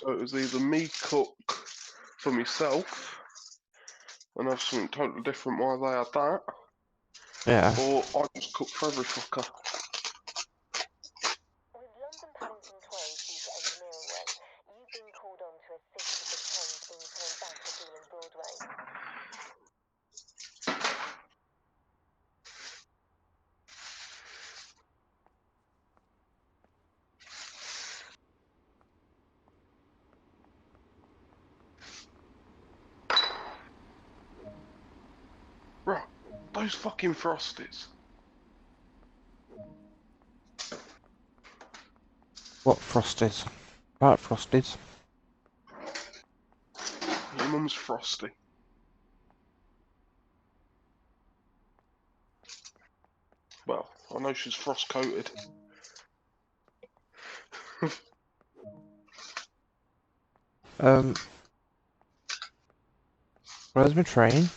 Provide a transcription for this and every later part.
So it was either me cook for myself and have something totally different while they had that, Yeah. or I just cook for every fucker. With London Paddington closed due to engineering work, you've been called on to assist with the trains being turned back at Ealing Broadway. Right, those fucking Frosties. What Frosties? Right, Frosties. Your mum's Frosty. Well, I know she's frost coated. Where's my train?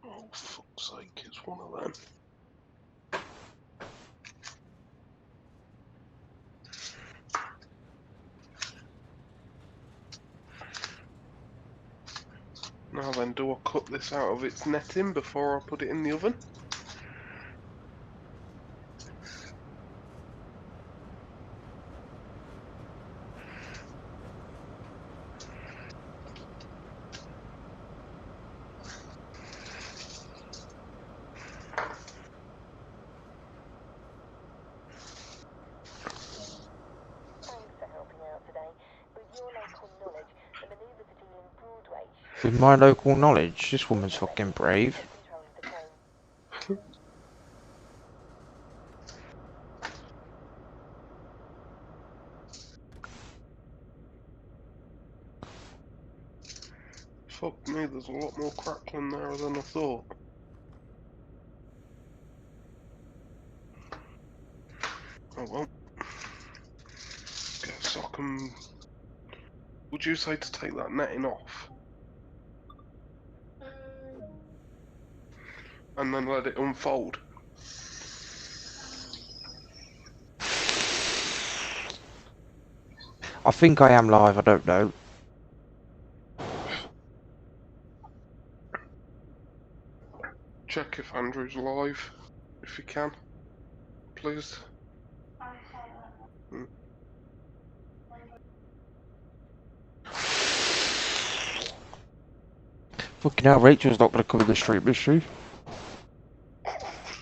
Oh, fuck's sake, it's one of them. Now then, do I cut this out of its netting before I put it in the oven? Thanks for helping out today. With your local knowledge, the manoeuvres at Ealing Broadway With my local knowledge, this woman's fucking brave. controlling the train. Fuck me, there's a lot more crackling there than I thought. Oh well. Guess I can... Would you say to take that netting off? And then let it unfold? I think I am live, I don't know. Check if Andrew's live, if you can, please. Fucking hell, Rachel's not gonna come in the stream, is she?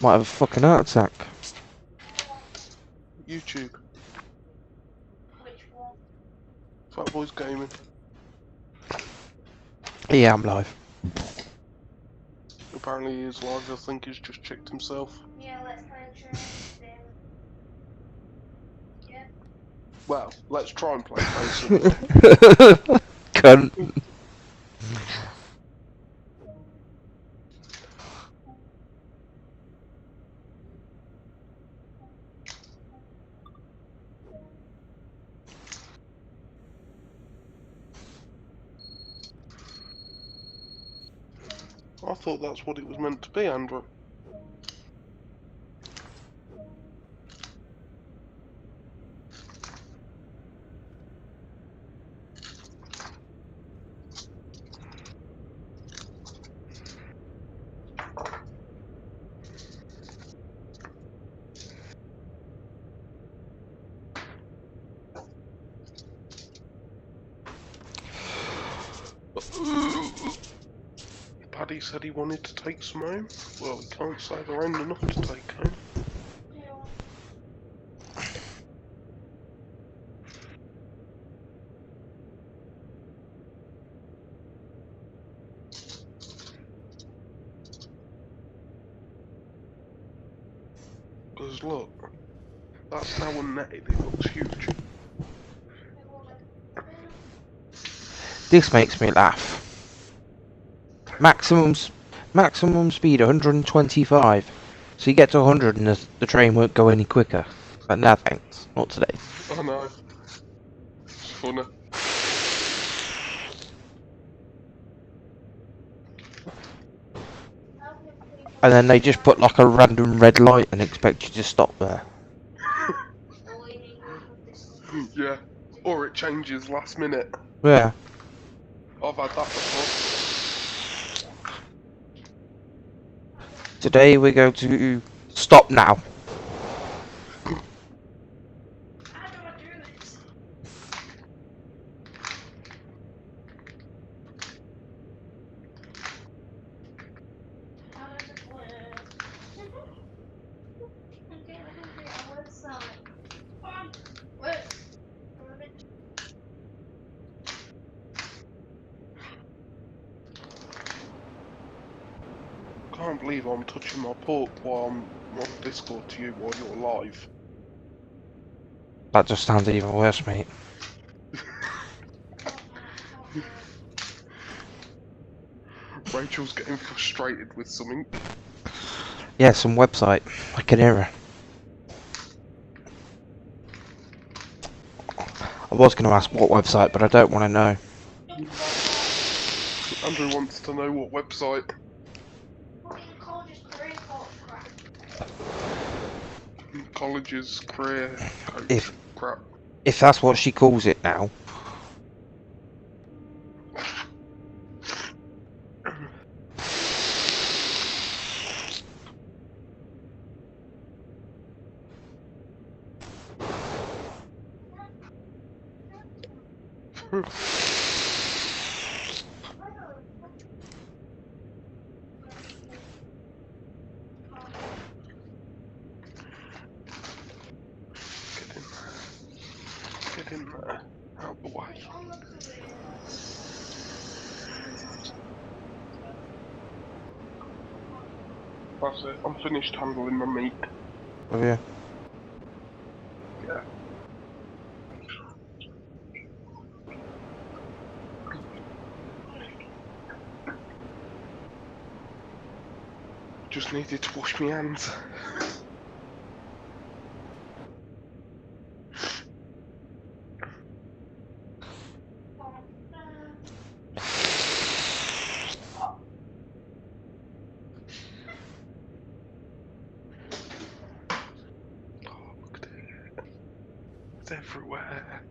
Might have a fucking heart attack. YouTube. Fat Boys Gaming. Yeah, I'm live. Apparently he is live, I think he's just checked himself. Yeah, let's play a train then. Yeah. Well, let's try and play Train Cunt. I thought that's what it was meant to be, Andrew. Paddy said he wanted to take some home. Well, he can't say there ain't enough to take home. Because look, that's now unnetted, it looks huge. This makes me laugh. Maximum speed 125. So you get to 100 and the train won't go any quicker. But no thanks, not today. I know. It's funny. And then they just put like a random red light and expect you to stop there. Yeah. Or it changes last minute. Yeah. I've had that before. Today we go to stop now. How do I do this? How does it work? I'm getting hungry. I want some. Wait. Can't believe I'm touching my pork while I'm on Discord to you while you're live. That just sounds even worse, mate. Rachel's getting frustrated with something. Yeah, some website. I can hear her. I was going to ask what website, but I don't want to know. Andrew wants to know what website. Colleges, career, coach, If- crap. If that's what she calls it now. Get in there. Out the way. That's it. I'm finished handling my meat. Oh yeah. Yeah. Just needed to wash my hands. Oh, look at it. It's everywhere.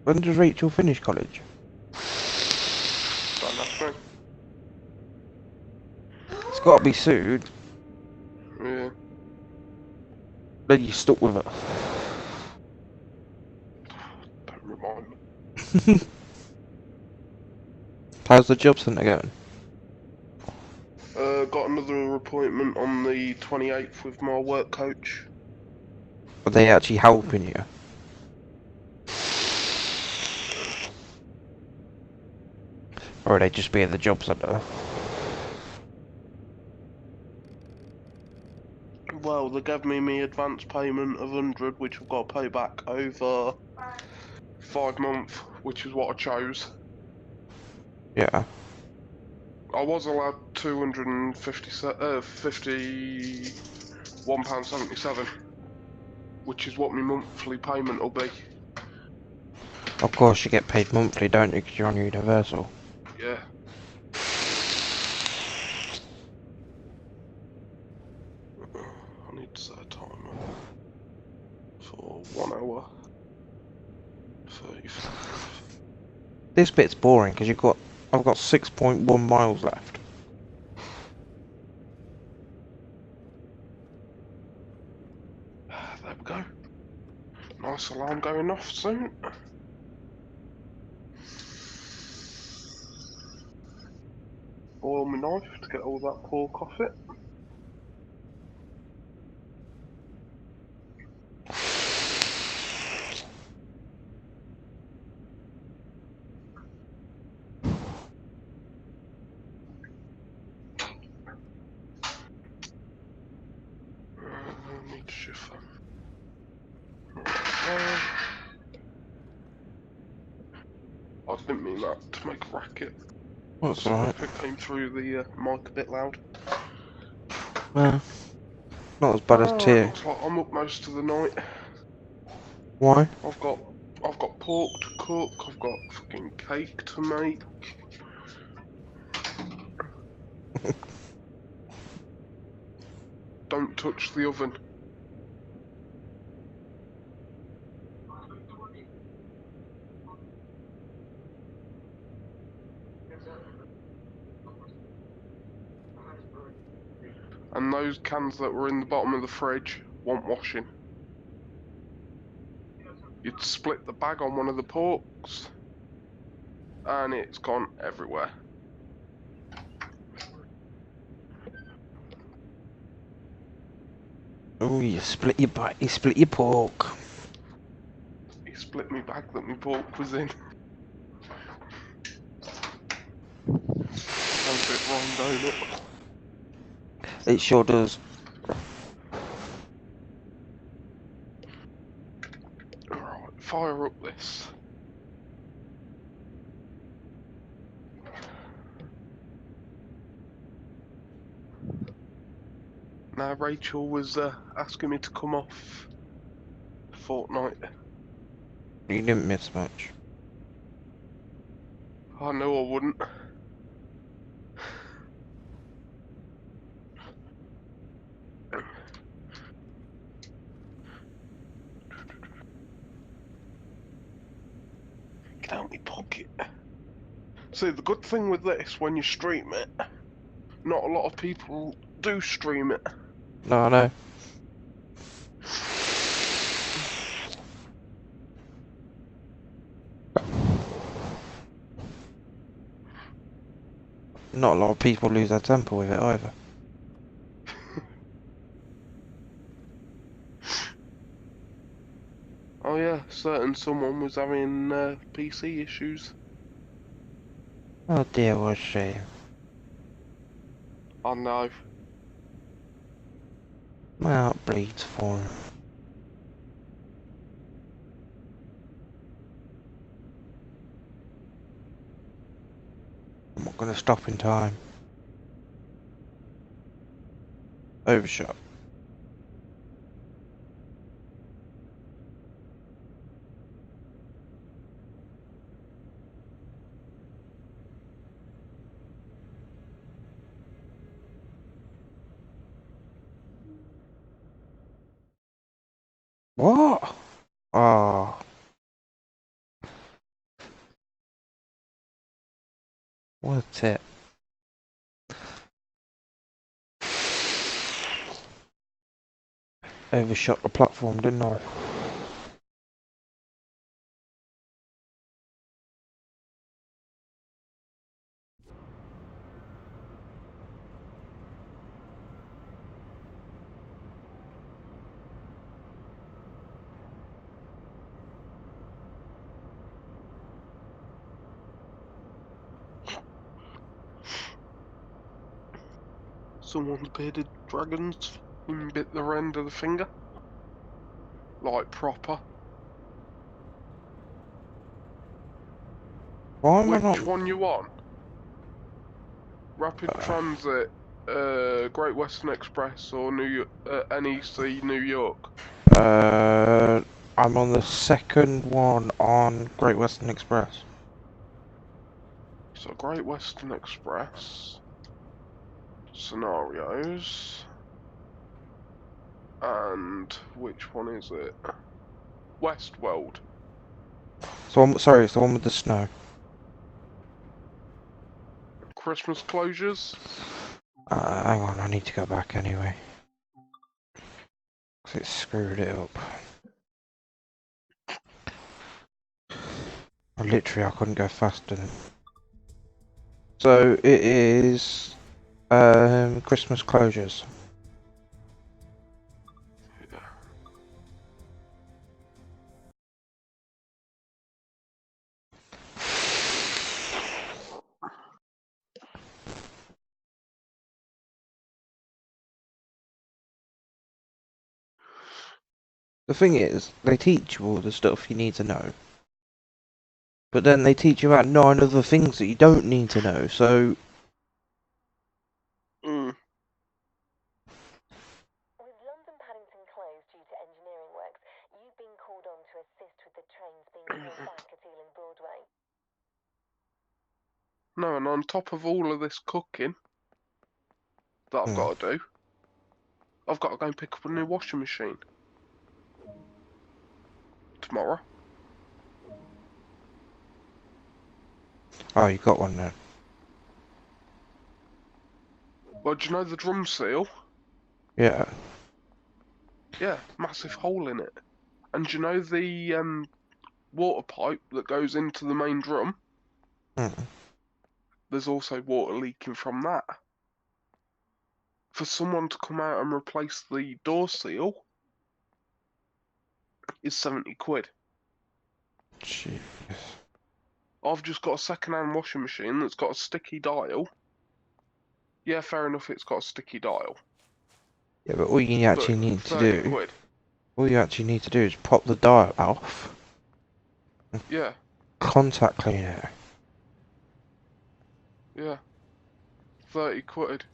When does Rachel finish college? Don't ask me. It's got to be soon. Yeah. Then you're stuck with it. Don't remind me. How's the job centre going? Got another appointment on the 28th with my work coach. Are they actually helping you? Or are they just being the job centre? Well, they gave me advance payment of 100, which I've got to pay back over 5 months, which is what I chose. Yeah. I was allowed £51.77, which is what my monthly payment will be. Of course you get paid monthly, don't you, because you're on Universal. Yeah. I need to set a timer for 1 hour 35. This bit's boring, because I've got 6.1 miles left. There we go. Nice alarm going off soon. Boil my knife to get all that pork off it. I need to shift them. I didn't mean that to make a racket. That's Sorry alright. if it came through the mic a bit loud. Well, Not as bad as Oh, tier. looks like I'm up most of the night. Why? I've got pork to cook. I've got fucking cake to make. Don't touch the oven. And those cans that were in the bottom of the fridge want washing. You'd split the bag on one of the porks, and it's gone everywhere. Oh, you split your bite. You split your pork. He split me bag that my pork was in. Sounds a bit wrong, don't it? It sure does. Alright, fire up this. Now Rachel was asking me to come off Fortnite. You didn't miss much. I know I wouldn't. Get out my pocket. See, the good thing with this, when you stream it, not a lot of people do stream it. No, I know. Not a lot of people lose their temper with it either. Oh yeah, certain someone was having PC issues. Oh dear, what a shame. I know. My heart bleeds for him. I'm not gonna stop in time. Overshot. What? Oh. What a tip. Overshot the platform, didn't I? Someone's bearded dragons bit the end of the finger. Like proper. Why am I Which not? one you want? Rapid Transit, Great Western Express, or NEC New York? I'm on the second one on Great Western Express. So Great Western Express scenarios, and which one is it? Westworld. So sorry, it's the one with the snow. Christmas closures. Hang on, I need to go back anyway. 'Cause it screwed it up. I couldn't go faster than. So it is Christmas closures. The thing is, they teach you all the stuff you need to know. But then they teach you about 9 other things that you don't need to know, so... With thrown back at Ealing Broadway. No, and on top of all of this cooking that I've got to do, I've got to go and pick up a new washing machine tomorrow. Oh, you got one then? Well, do you know the drum seal? Yeah. Yeah, massive hole in it. And do you know the water pipe that goes into the main drum? Mm. There's also water leaking from that. For someone to come out and replace the door seal is 70 quid. Jeez. I've just got a second-hand washing machine that's got a sticky dial. Yeah, fair enough, it's got a sticky dial. Yeah, but all you actually need to 30 do, quid. all you actually need to do is pop the dial off, Yeah, contact clean it. yeah. 30 quid.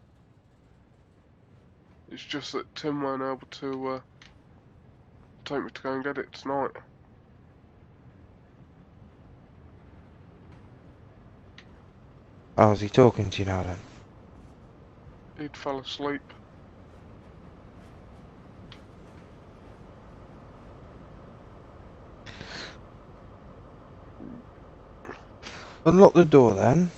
It's just that Tim weren't able to take me to go and get it tonight. Oh, is he talking to you now then? He'd fell asleep. Unlock the door then.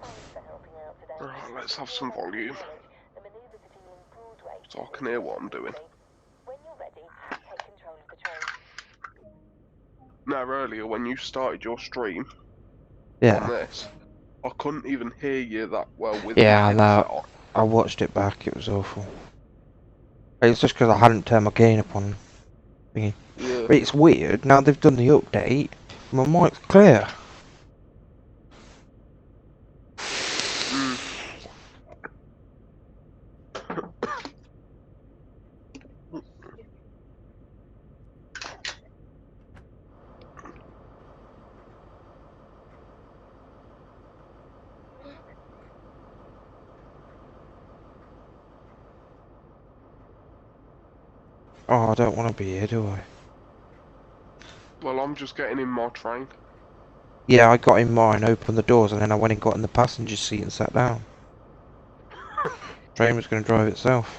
Thanks for helping out today. Right, let's have some volume The manoeuvres at Ealing Broadway. so I can hear what I'm doing. When you're ready, take control of the train. Now, earlier when you started your stream on Yeah. this, I couldn't even hear you that well with Yeah, my I know. headset on. I watched it back, it was awful. It's just because I hadn't turned my gain up on thingy. Yeah. But it's weird, now they've done the update, my mic's clear. Mm. Oh, I don't want to be here, do I? Well, I'm just getting in my train. Yeah, I got in mine, opened the doors, and then I went and got in the passenger seat and sat down. Train was going to drive itself.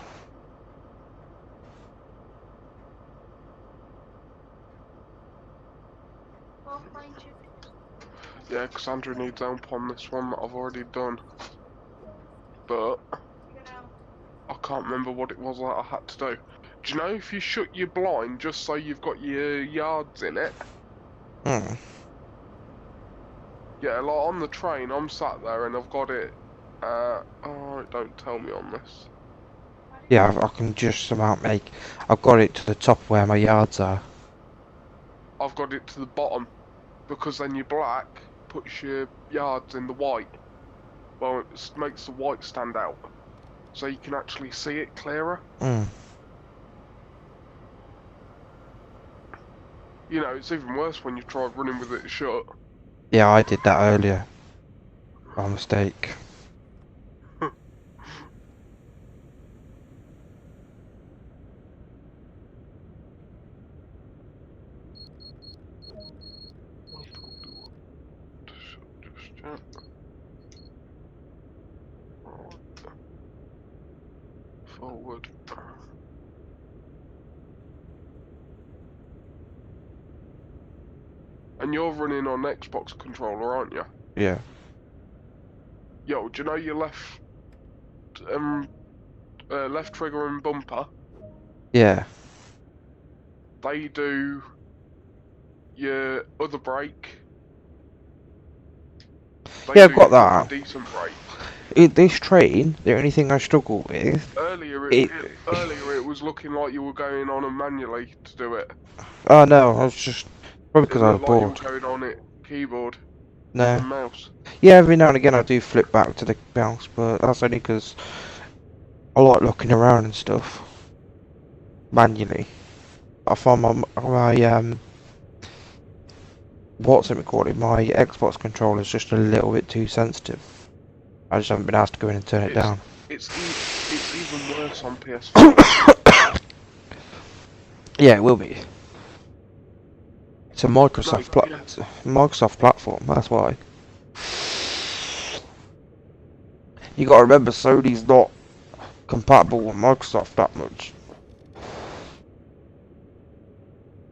I'll find you. Yeah, Cassandra needs help on this one that I've already done. But You know. I can't remember what it was that I had to do. Do you know if you shut your blind just so you've got your yards in it? Hmm. Yeah, like on the train, I'm sat there and I've got it. Oh, don't tell me on this. Yeah, I can just about make... I've got it to the top where my yards are. I've got it to the bottom because then your black puts your yards in the white. Well, it makes the white stand out, so you can actually see it clearer. Hmm. You know, it's even worse when you try running with it shut. Yeah, I did that earlier. By mistake. Forward. And you're running on Xbox controller, aren't you? Yeah. Yo, do you know your left trigger and bumper? Yeah. They do your other brake. Yeah, I've got your that. fucking decent brake. This train, the only thing I struggle with... Earlier It- it was looking like you were going on it manually to do it. Oh no, I was just... Probably because It I was looked like bored. you were going on it keyboard No. and mouse. Yeah, every now and again I do flip back to the mouse, but that's only because I like looking around and stuff. Manually. I find my what's it called? My Xbox controller is just a little bit too sensitive. I just haven't been asked to go in and turn it down. It's even worse on PS4. Yeah, it will be. It's a Microsoft No, yeah. Microsoft platform. That's why. You got to remember, Sony's not compatible with Microsoft that much.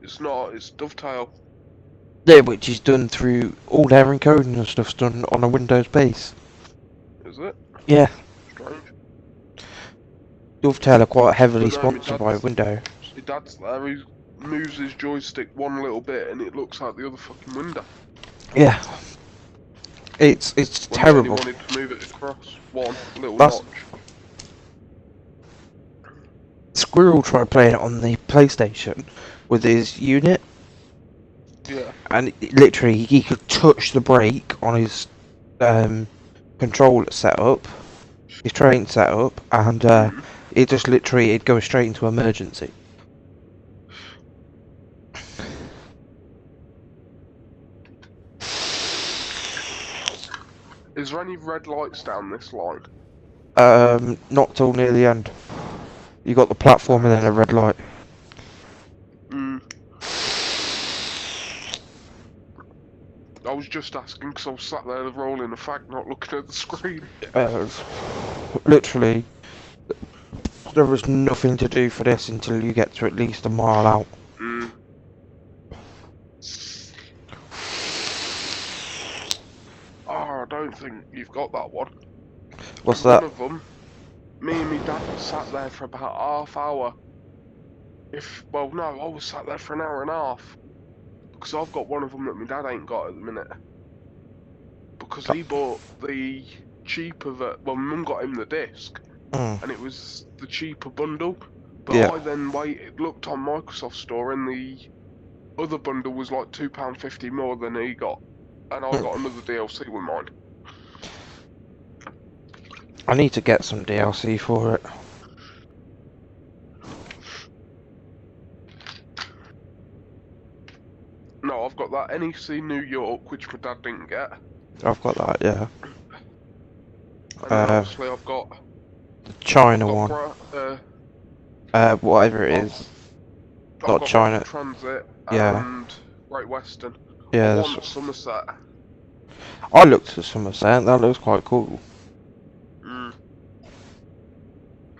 It's not. It's Dovetail. Yeah, which is done through all their encoding and stuff's done on a Windows base. Is it? Yeah, Strange. Dovetail are quite heavily But no, sponsored by Windows. my dad's there. He moves his joystick one little bit, and it looks out the other fucking window. Yeah, it's When he only terrible. wanted to move it across one little That's- notch. Squirrel tried playing it on the PlayStation with his unit, Yeah. and literally he could touch the brake on his controller setup, his train setup, and it just literally it'd go straight into emergency. Is there any red lights down this line? Not till near the end. You got the platform and then a red light. Hmm. I was just asking because I was sat there rolling a fag, not looking at the screen. Literally, there was nothing to do for this until you get to at least a mile out. Hmm. Oh, I don't think you've got that one. What's One that? of them, me and my dad sat there for about half hour. Well, no, I was sat there for an hour and a half. Because I've got one of them that my dad ain't got at the minute. Because he bought the cheaper well, my mum got him the disc, Mm. and it was the cheaper bundle. But Yeah. I then looked on Microsoft Store, and the other bundle was like £2.50 more than he got. And I got another DLC with mine. I need to get some DLC for it. No, I've got that NEC New York, which my dad didn't get. I've got that, yeah. And then obviously I've got The China I've one. got Whatever it is. I've Not got China. Transit Yeah. and Great Western. Yeah, I that's want Somerset. I looked at Somerset, that looks quite cool. Mm.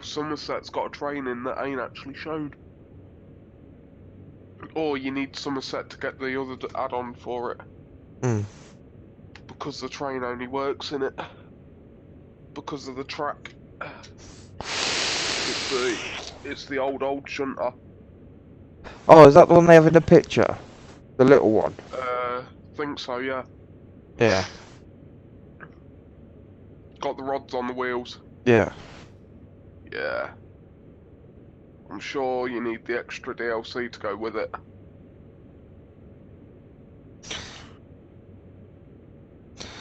Somerset's got a train in that ain't actually shown. Or you need Somerset to get the other add-on for it. Mm. Because the train only works in it. Because of the track. It's the old shunter. Oh, is that the one they have in the picture? The little one? Think so, yeah. Yeah. Got the rods on the wheels. Yeah. Yeah. I'm sure you need the extra DLC to go with it.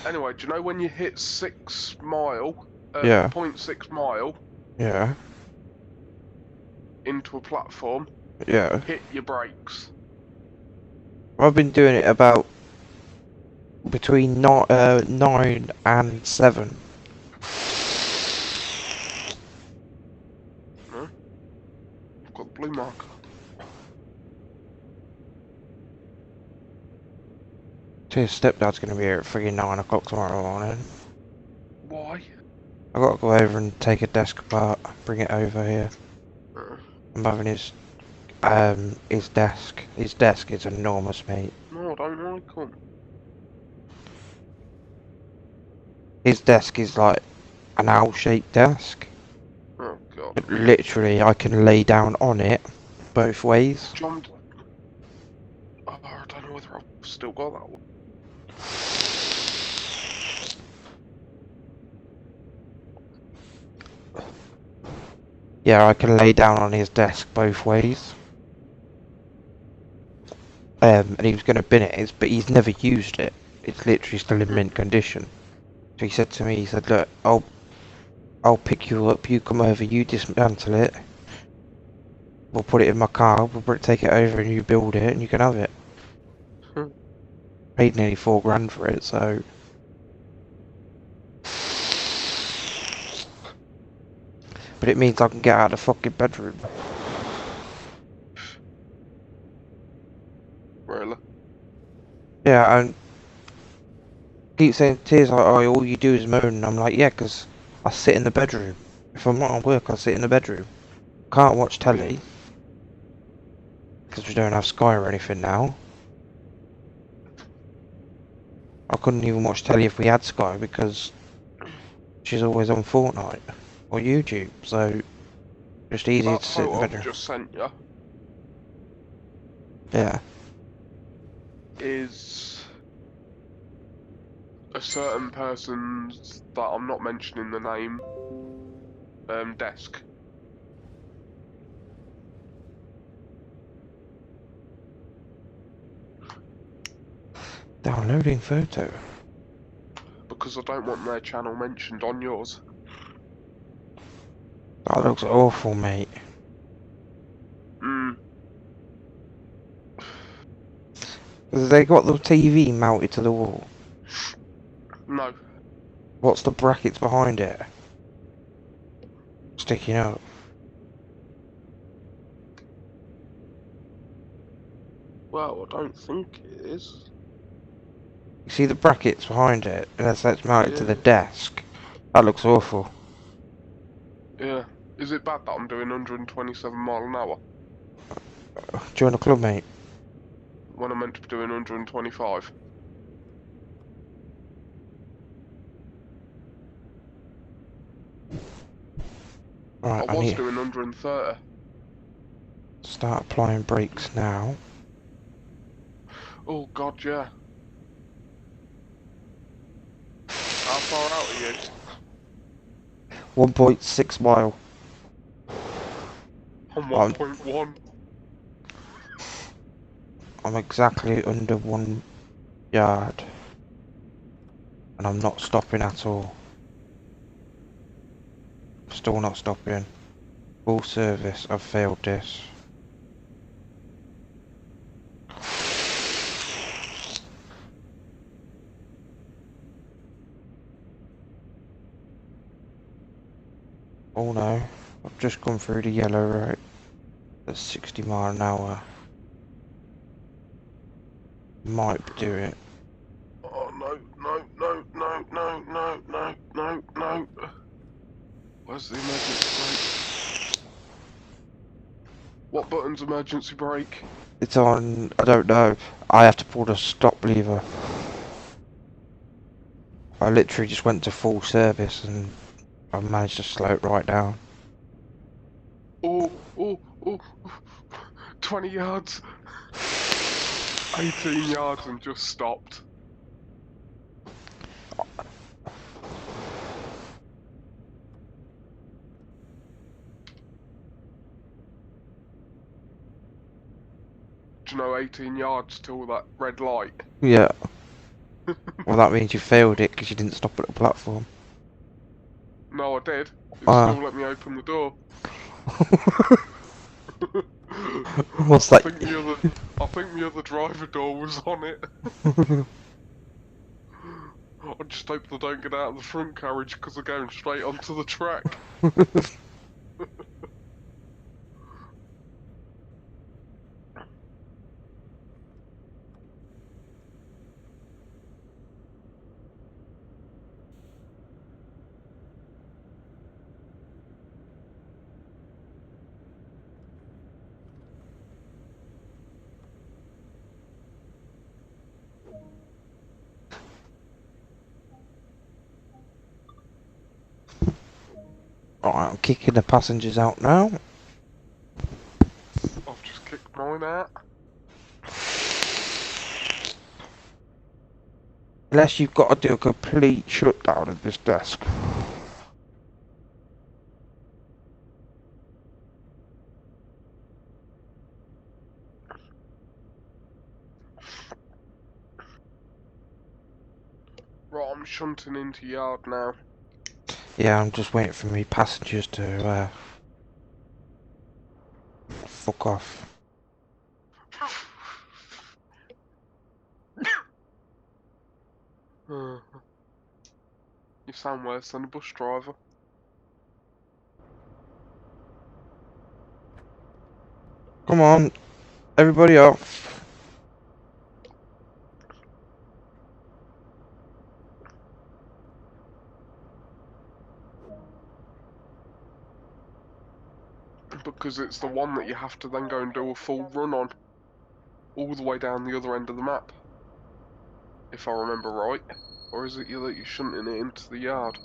Anyway, do you know when you hit 6 mile, Yeah. 0.6 mile Yeah. into a platform, Yeah. hit your brakes? I've been doing it about between 9 and 7. No? I've got the blue marker. His stepdad's gonna be here at friggin' 9 o'clock tomorrow morning. Why? I gotta go over and take a desk apart, bring it over here. Uh, I'm having his desk. His desk is enormous, mate. no, I don't like them. His desk is like an owl-shaped desk. Oh god. Literally, I can lay down on it both ways. John. Oh, I don't know whether I've still got that one. Yeah, I can lay down on his desk both ways. And he was going to bin it, but he's never used it. It's literally still in mint condition. So he said to me, he said, look, I'll pick you up, you come over, you dismantle it. We'll put it in my car, take it over and you build it and you can have it. Hmm. Paid nearly £4 for it, so... But it means I can get out of the fucking bedroom. Really? Yeah, and keep saying Tears like, oh, all you do is moan. And I'm like, yeah, 'cause I sit in the bedroom. If I'm not at work, I sit in the bedroom. Can't watch telly, 'cause we don't have Sky or anything now. I couldn't even watch telly if we had Sky, because she's always on Fortnite or YouTube, so just easier That to sit in the photo I've bedroom. just sent you Yeah. is a certain person's, that I'm not mentioning the name, desk. Downloading photo. Because I don't want their channel mentioned on yours. That looks awful, mate. Hmm. They got the TV mounted to the wall. No. What's the brackets behind it? Sticking out. Well, I don't think it is. You see the brackets behind it? That's mounted to the Yeah. desk. That looks awful. Yeah. Is it bad that I'm doing 127 mile an hour Join the club, mate. when I'm meant to be doing 125? Right, I I was need doing 130. to start applying brakes now. Oh god, yeah. How far out are you? 1.6 mile. I'm I'm 1.1. I'm exactly under 1 yard. And I'm not stopping at all. Still not stopping. Full service, I've failed this. Oh no, I've just gone through the yellow road at 60 mile an hour. Might do it. Oh no, no, no, no, no, no, no, no, no. Where's the emergency brake? What button's emergency brake? It's on, I don't know. I have to pull the stop lever. I literally just went to full service and I managed to slow it right down. Oh, oh, oh. 20 yards. 18 yards and just stopped. Do you know 18 yards till that red light? Yeah. Well, that means you failed it because you didn't stop at the platform. No, I did. It Ah. still let me open the door. What's I that? think the other driver door was on it. I just hope they don't get out of the front carriage because they're going straight onto the track. Alright, I'm kicking the passengers out now. I've just kicked mine out. Unless you've got to do a complete shutdown of this desk. Right, I'm shunting into yard now. Yeah, I'm just waiting for me passengers to fuck off. You sound worse than a bus driver. Come on, everybody off. because it's the one that you have to then go and do a full run on, all the way down the other end of the map, if I remember right. Or is it you that you're shunting it into the yard?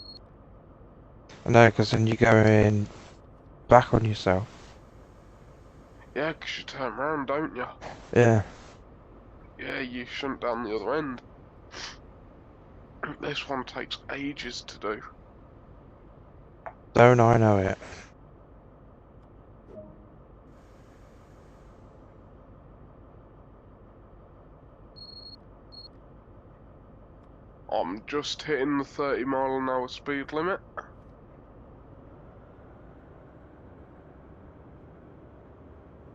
I know, because then you go in back on yourself. Yeah, 'cause you turn round, don't you? Yeah. Yeah, you shunt down the other end. This one takes ages to do. Don't I know it? I'm just hitting the 30 mph speed limit.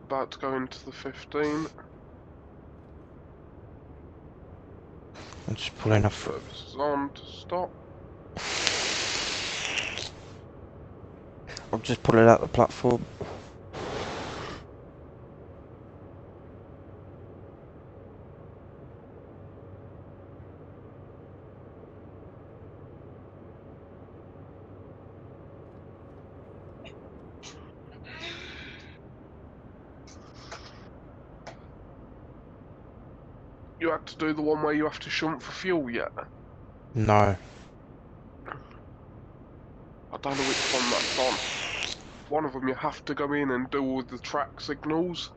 About to go into the 15. I'm just pulling off. Service is on to stop. I'm just pulling out the platform. You had to do the one where you have to shunt for fuel yet? No. I don't know which one that's on. One of them you have to go in and do all the track signals.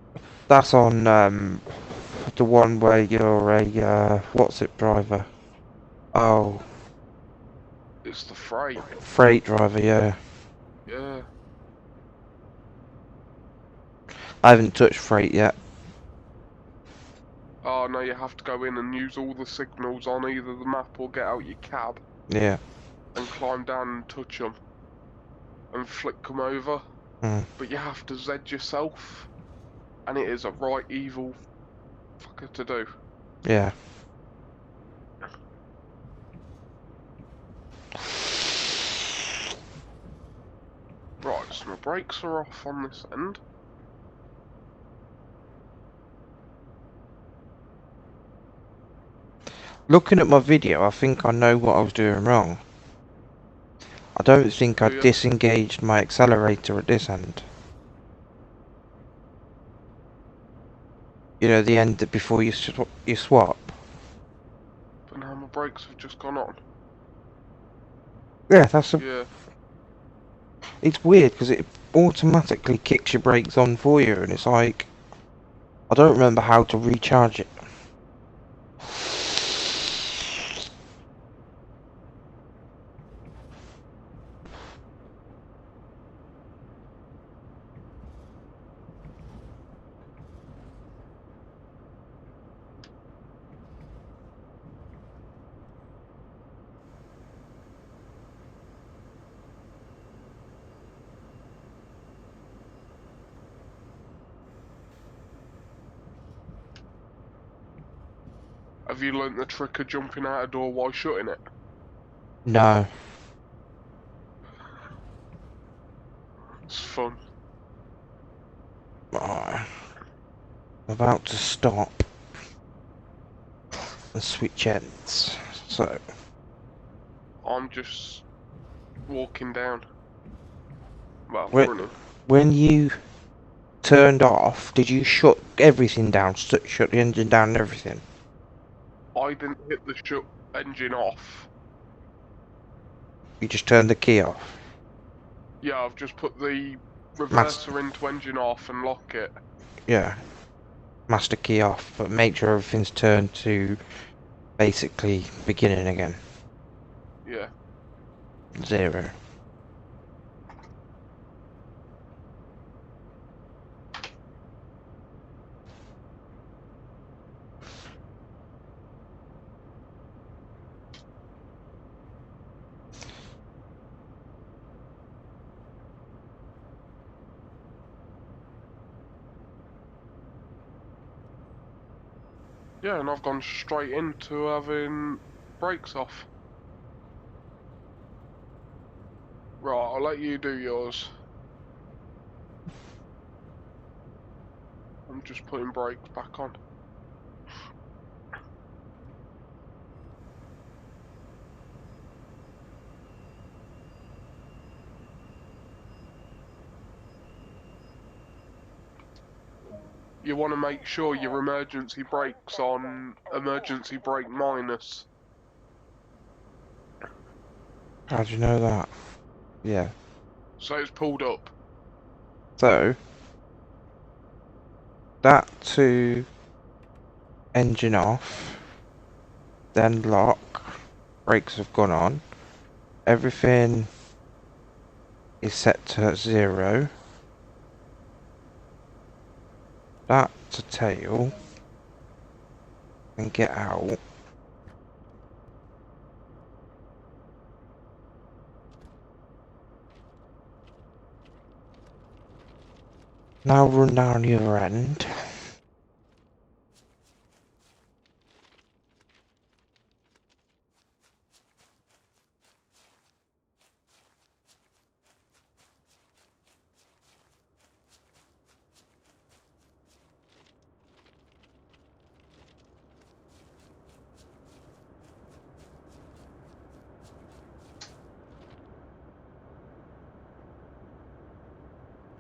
That's on the one where you're a what's it driver? Oh, It's the freight. freight driver. Yeah. Yeah. I haven't touched freight yet. Oh no, you have to go in and use all the signals on either the map or get out your cab Yeah. and climb down and touch them and flick them over. Mm. But you have to Z yourself, and it is a right evil fucker to do. Yeah. Right, so my brakes are off on this end. Looking at my video, I think I know what I was doing wrong. I don't think I Do you? disengaged my accelerator at this end. You know, the end that before you swap. But now my brakes have just gone on. Yeah, that's a. Yeah. It's weird because it automatically kicks your brakes on for you, and it's like I don't remember how to recharge it. Have you learnt the trick of jumping out a door while shutting it? No. It's fun. I'm about to stop and switch ends. So I'm just walking down. Well, Wait. running. when you turned off, did you shut everything down? Shut the engine down and everything? I didn't hit the shut engine off. You just turned the key off? Yeah, I've just put the reverser into engine off and lock it. Yeah. Master key off, but make sure everything's turned to basically beginning again. Yeah. 0. Yeah, and I've gone straight into having brakes off. Right, I'll let you do yours. I'm just putting brakes back on. you want to make sure your emergency brake's on emergency brake minus. How do you know that? Yeah. So it's pulled up. So that to engine off, then lock, brakes have gone on, everything is set to 0. That to tail, and get out. Now run down the other end.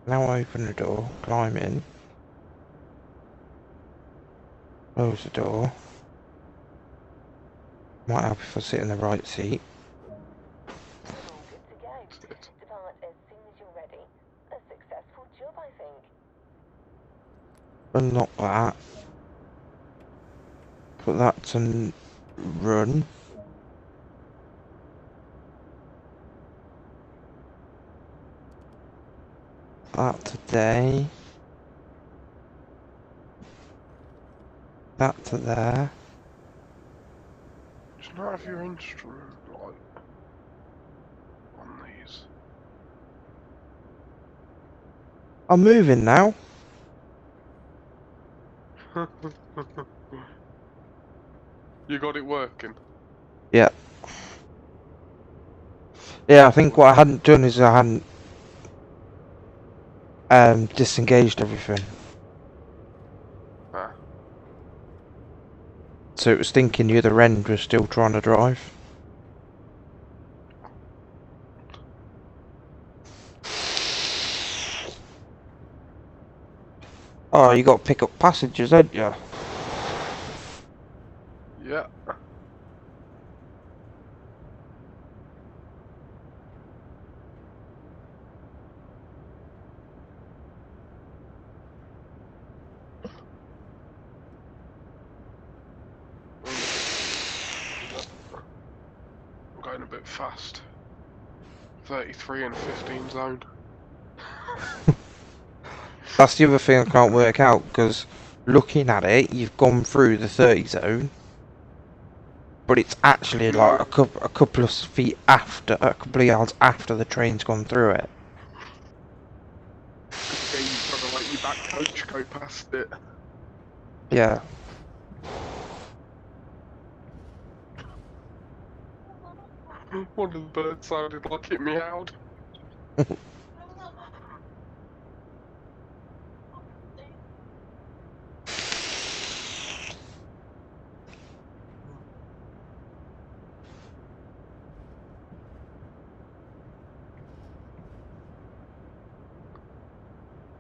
Now open the door, climb in, close the door. Might help if I sit in the right seat. All good to go. Depart as soon as you're ready. A successful job, I think. Unlock that. Put that to run. That to day. That to there. Do you not have your instrument light on these? I'm moving now. You got it working? Yeah. Yeah, I think what I hadn't done is I hadn't disengaged everything. Ah. So it was thinking the other end was still trying to drive. Oh, you got to pick up passengers, haven't you? Yeah. I'm going a bit fast. 33 and 15 zone. That's the other thing I can't work out, because looking at it, you've gone through the 30 zone, but it's actually like a couple of feet after, a couple of yards after the train's gone through it. Yeah, you've got to let your back coach go past it. Yeah. One of the birds sounded like it meowed.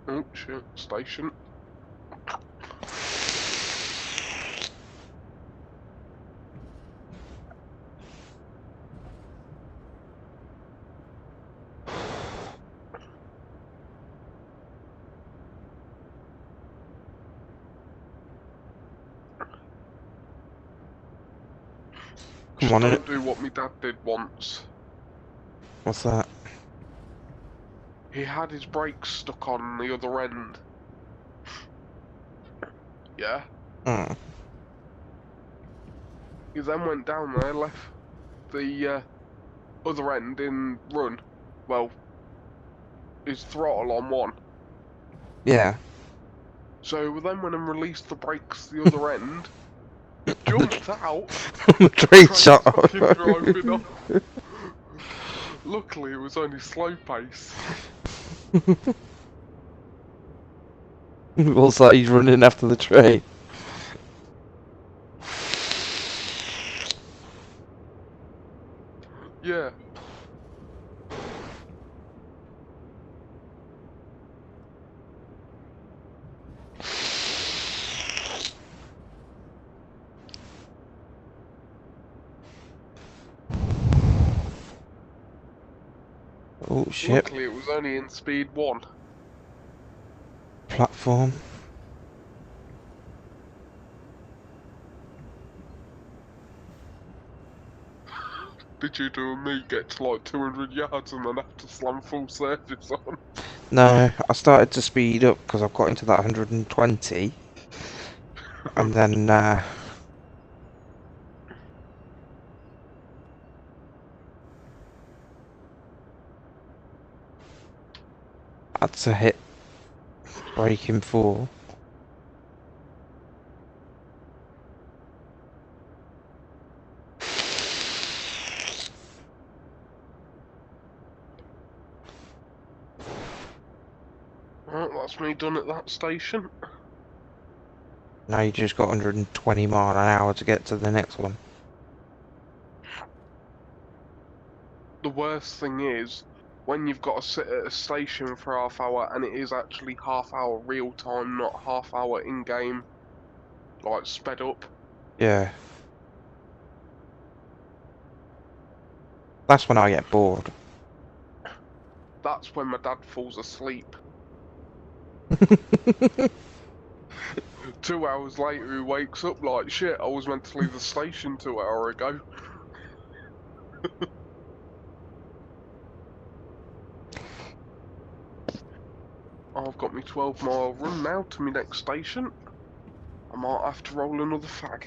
Oh shit, station. Come on, Don't do what my dad did once. what's that? He had his brakes stuck on the other end. Yeah? Hmm. He then went down there, left the other end in run. Well, his throttle on one. Yeah. So then when I released the brakes the other end, it jumped out. The train Train shot fucking off. driving off. Luckily it was only slow pace. Looks like he's running after the train. Yeah. Oh shit. Luckily, it was only in speed 1. Platform. Did you do me get to like 200 yards and then have to slam full surface on? No, I started to speed up because I got into that 120, and then had to hit braking 4. Right, that's me done at that station. Now you just got 120 mile an hour to get to the next one. The worst thing is, when you've got to sit at a station for half hour and it is actually half hour real time, not half hour in game, like sped up. Yeah. That's when I get bored. That's when my dad falls asleep. 2 hours later, he wakes up like, shit, I was meant to leave the station 2 hours ago. I've got me 12-mile run now to my next station. I might have to roll another fag.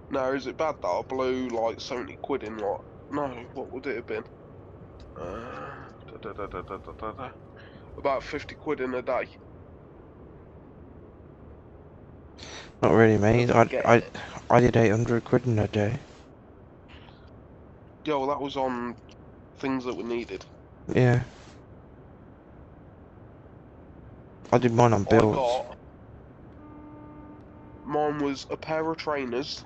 No, is it bad that I blew like 70 quid in like... No, what would it have been? About 50 quid in a day. Not really, mate. Of getting I it. I did 800 quid in a day. Yeah, well, that was on things that were needed. Yeah. I did mine on I bills. got... Mine was a pair of trainers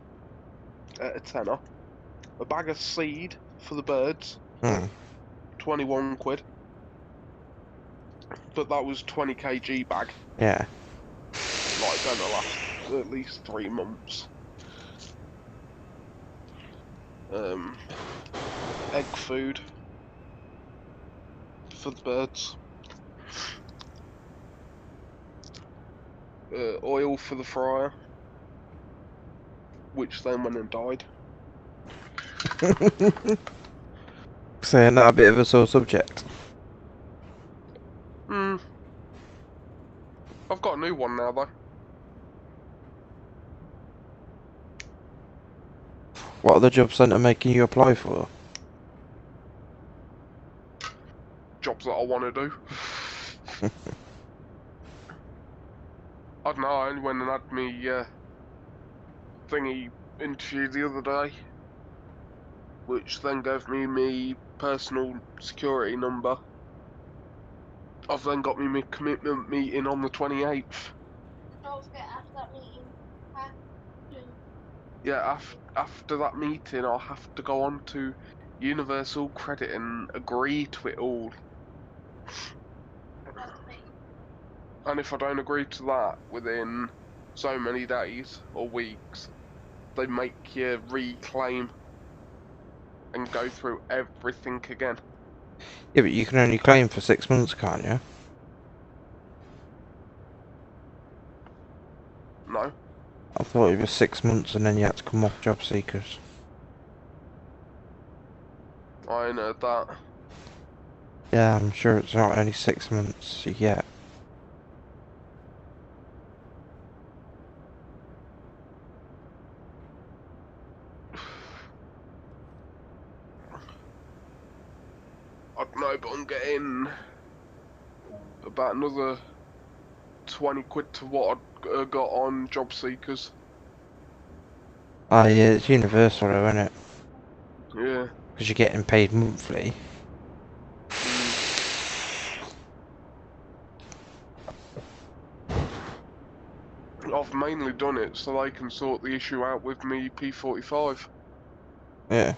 at a tenner, a bag of seed for the birds, 21 quid. But that was 20 kg bag. Yeah. Like, gonna last at least 3 months. Egg food for the birds. Oil for the fryer, which then went and died. Saying that a bit of a sore subject. I've got a new one now though. What are the job centre making you apply for? Jobs that I want to do. I don't know, I only went and had me thingy interview the other day, which then gave me my personal security number. I've then got me my commitment meeting on the 28th. Don't forget after that meeting, have to. Yeah, after that meeting, I'll have to go on to Universal Credit and agree to it all. That's me. And if I don't agree to that within so many days or weeks, they make you reclaim and go through everything again. Yeah, but you can only claim for 6 months, can't you? No? I thought it was 6 months and then you had to come off job seekers. I ain't heard that. Yeah, I'm sure it's not only 6 months yet. I don't know, but I'm getting about another 20 quid to what I got on job seekers. Ah, yeah, it's universal though, isn't it? Yeah. Because you're getting paid monthly. I've mainly done it so they can sort the issue out with me P45. Yeah.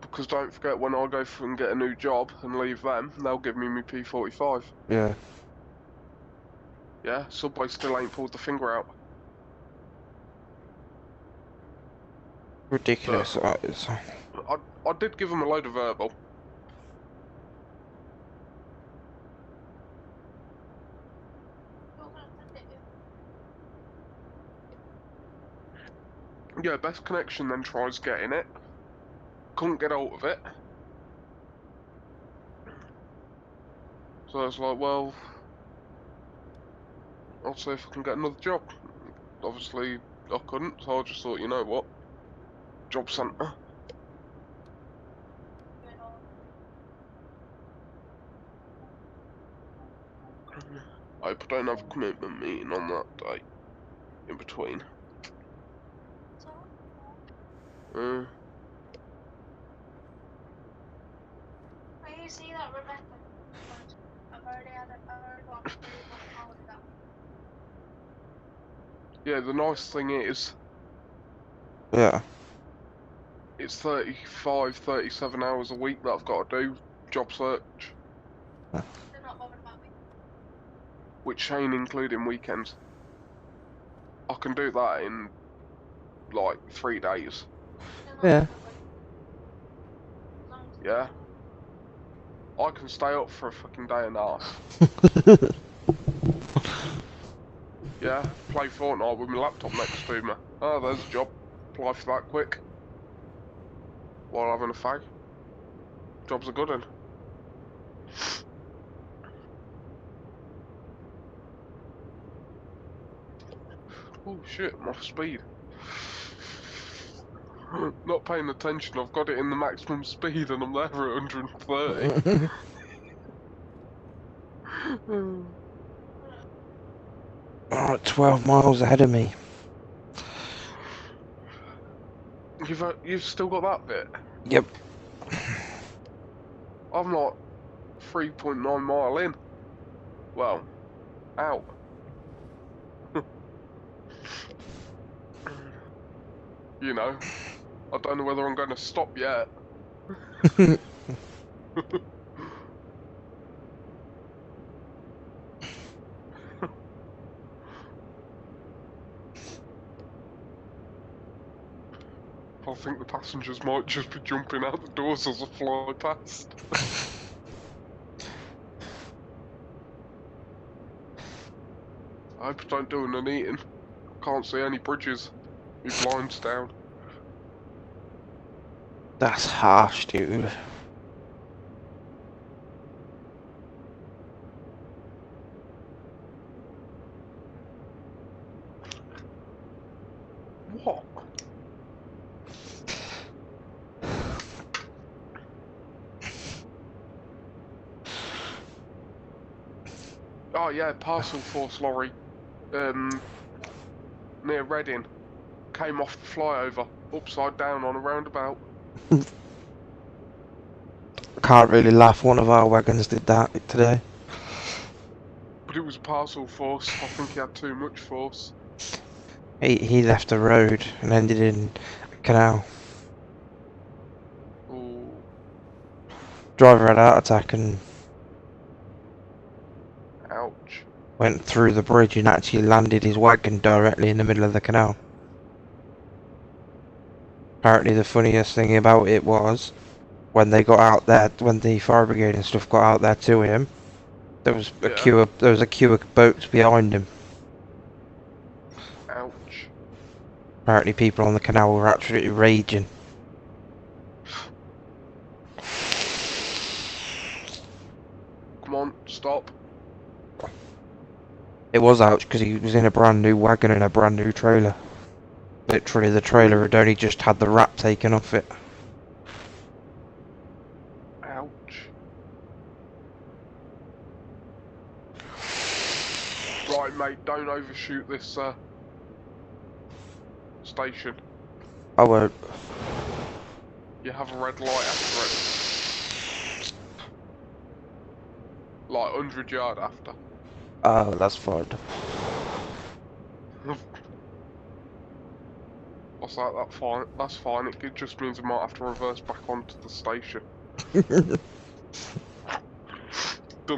Because don't forget, when I go and get a new job and leave them, they'll give me my P45. Yeah. Yeah, Subway still ain't pulled the finger out. Ridiculous. I did give him a load of verbal. You're gonna send it. Yeah, best connection then tries getting it. Couldn't get out of it. So I was like, well, I'll see if I can get another job. Obviously, I couldn't, so I just thought, you know what? Job centre. I hope I don't have a commitment meeting on that day. In between. So, Uh, when you see that Rebecca, I've already got a really good call with that. yeah, the nice thing is, Yeah. it's 35, 37 hours a week that I've got to do job search, They're not bothered about me. which ain't including weekends. I can do that in like 3 days. They're not Yeah. bothered about me. As long as Yeah. I can stay up for a fucking day and a half. Yeah, play Fortnite with my laptop next to me. Oh, there's a job. Apply for that quick. While having a fag. Job's a good one. Oh shit, my speed. Not paying attention, I've got it in the maximum speed and I'm there at 130. Oh, 12 miles ahead of me. You've still got that bit? Yep. I'm like 3.9 mile in. Well, out. You know, I don't know whether I'm going to stop yet. I think the passengers might just be jumping out the doors as I fly past. I hope I don't do an eating. Can't see any bridges. My blind's down. That's harsh, dude. What? Oh yeah, parcel force lorry. Near Reading. Came off the flyover, upside down on a roundabout. Can't really laugh. One of our wagons did that today. But it was parcel force. I think he had too much force. He left the road and ended in a canal. Ooh. Driver had a heart attack and Ouch. went through the bridge and actually landed his wagon directly in the middle of the canal. Apparently the funniest thing about it was, when they got out there, when the fire brigade and stuff got out there to him, there was a Yeah. queue of boats behind him. Ouch. Apparently people on the canal were absolutely raging. Come on, stop. It was ouch because he was in a brand new wagon and a brand new trailer. Literally the trailer had only just had the wrap taken off it. Ouch. Right, mate, don't overshoot this station. I won't. You have a red light after it. Like 100 yard after. Oh, that's fine. What's that? That's fine. That's fine. It just means I might have to reverse back onto the station. Done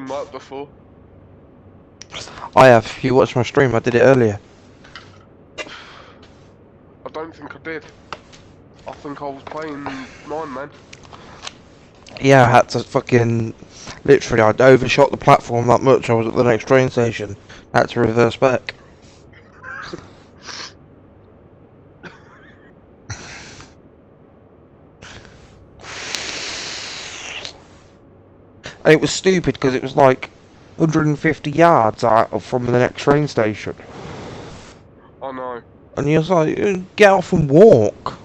that before. I have. If you watched my stream, I did it earlier. I don't think I did. I think I was playing mine then. Yeah, I had to fucking literally. I'd overshot the platform that much. I was at the next train station. I had to reverse back. And it was stupid because it was like 150 yards out from the next train station. I know. And you're like, get off and walk.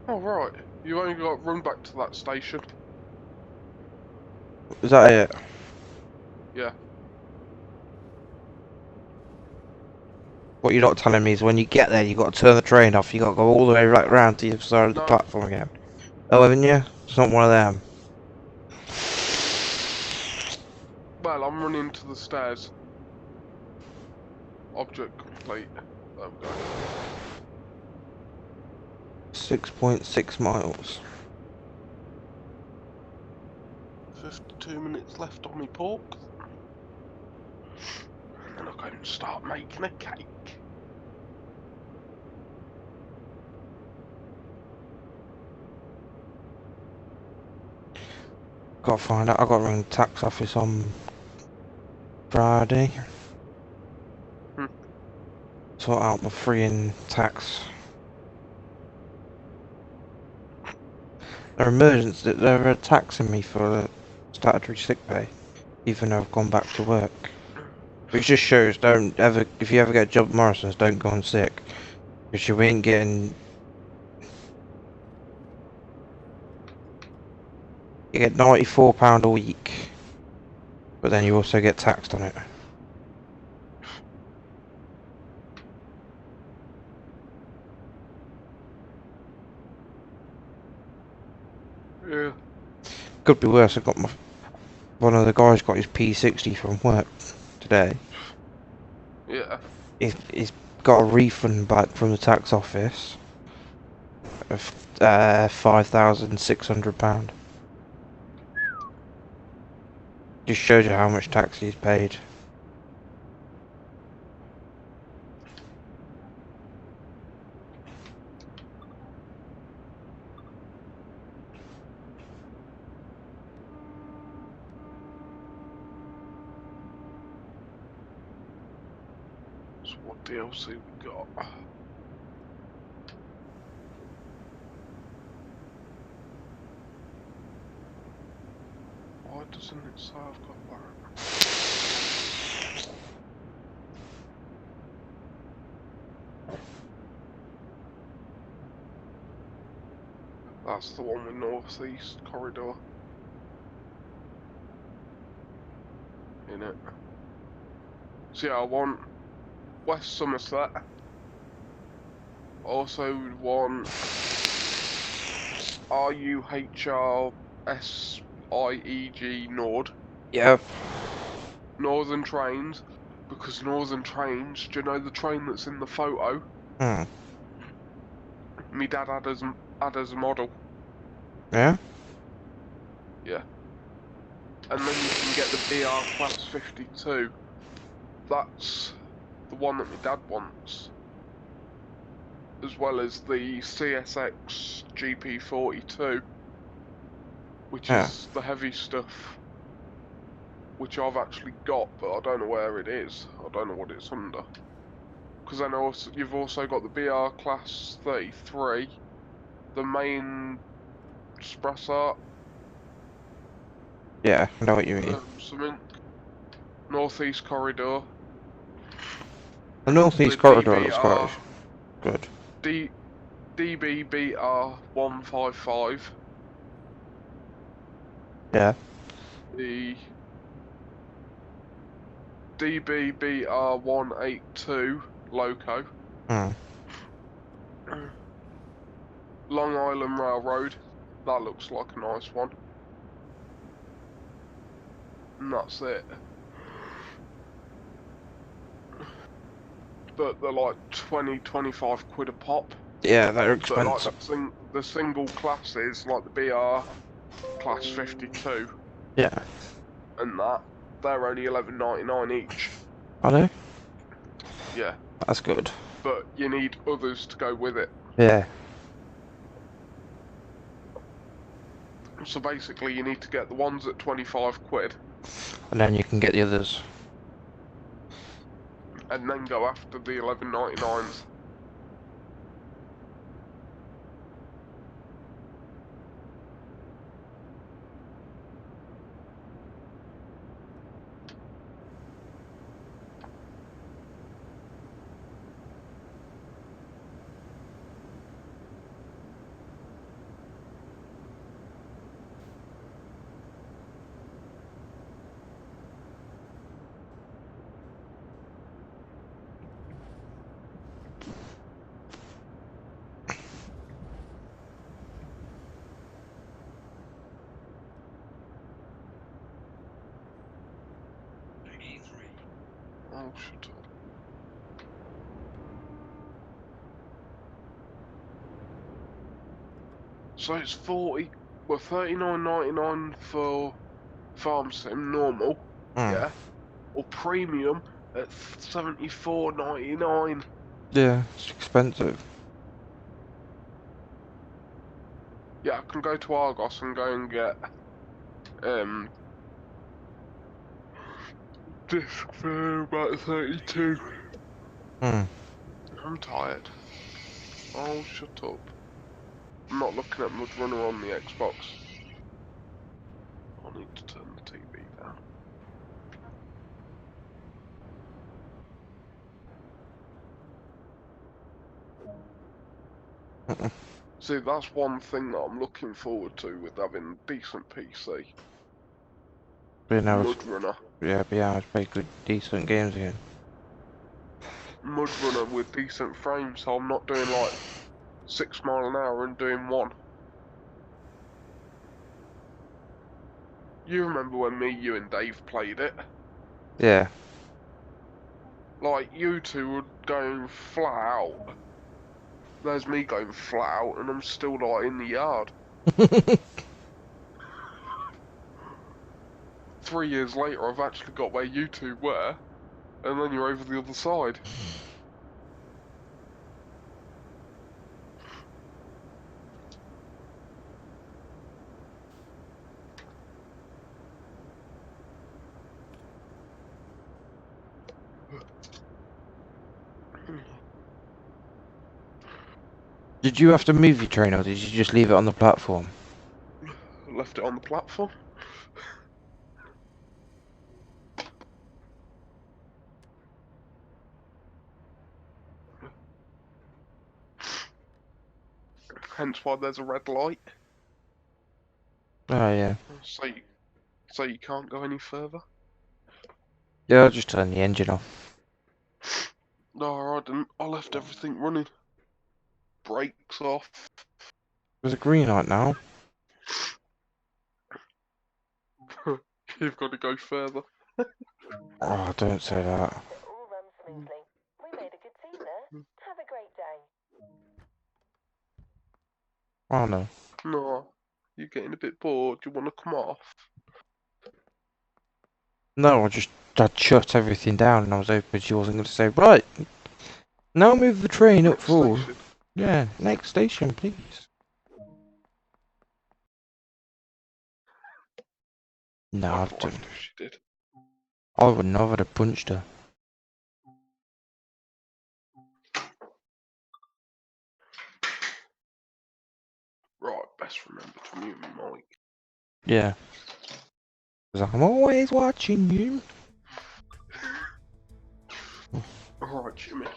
Oh right, you only got to run back to that station. Is that it? Yeah. What you're not telling me is when you get there, you got to turn the train off. You got to go all the way right round to the other side of the No. platform again. Oh, haven't you? It's not one of them. Well, I'm running to the stairs. Object complete. There we go. 6.6 miles. 52 minutes left on my pork. And then I'll go and start making a cake. Got to find out. I got to ring the tax office on Friday. Sort out my freeing tax. They're taxing me for statutory sick pay, even though I've gone back to work. Which just shows, if you ever get a job at Morrison's, don't go on sick. Because you ain't getting... You get £94 a week. But then you also get taxed on it. Yeah. Could be worse. One of the guys got his P60 from work today. Yeah. He's got a refund back from the tax office of £5,600. Just shows you how much tax he's paid. So what DLC we got? Why doesn't it say I've got that? That's the one with northeast corridor in it. So yeah, I want West Somerset. Also want RUHRSIEG Nord. Yep. Northern Trains, because Northern Trains, do you know the train that's in the photo? Hmm. Me dad had as a model. Yeah? Yeah. And then you can get the BR Class 52. That's the one that my dad wants. As well as the CSX GP42, which is the heavy stuff, which I've actually got, but I don't know where it is. I don't know what it's under. Because then also, you've also got the BR Class 33, the main Spressart, Yeah, I know what you mean. something, Northeast Corridor, The Northeast the Corridor looks quite good. DBBR 155, Yeah. the DBBR 182 Loco, Hmm. Long Island Railroad, That looks like a nice one. And that's it. But they're like 20-25 quid a pop. Yeah, they're But like expensive. the single classes, like the BR class 52 Yeah. and that, they're only $11.99 each. Are they? Yeah, That's good. but you need others to go with it. Yeah. So basically, you need to get the ones at 25 quid And then you can get the others. and then go after the 11.99s. Oh, shut up. So it's 39.99 for Farm Sim normal, yeah, or premium at 74.99. Yeah, it's expensive. Yeah, I can go to Argos and go and get disc for about 32. Hmm. I'm tired. Oh, shut up. I'm not looking at Mudrunner on the Xbox. I need to turn the TV down. See, that's one thing that I'm looking forward to with having a decent PC. Being able to, Mudrunner. yeah, be able to play good, decent games again. Mudrunner with decent frames, so I'm not doing like 6 mile an hour and doing 1. You remember when me, you and Dave played it? Yeah. Like, you two were going flat out. There's me going flat out and I'm still like in the yard. 3 years later I've actually got where you two were, and then you're over the other side. Did you have to move your train or did you just leave it on the platform? Left it on the platform. Hence why there's a red light. Oh, yeah. So you can't go any further. Yeah, I'll just turn the engine off. No, I didn't. I left everything running. Brakes off. There's a green light now. You've got to go further. Oh, don't say that. It all runs smoothly. We made a good team there. Have a great day. Oh, no. No, you're getting a bit bored. You want to come off? No, I'd shut everything down and I was hoping she wasn't going to say, right, now move the train up Next forward. station. Yeah, next station, please. No, I'd laughed if she did. I wouldn't have. I'd have punched her. Right, best remember to mute my mic. Yeah. 'Cause I'm always watching you. Alright, Jimmy.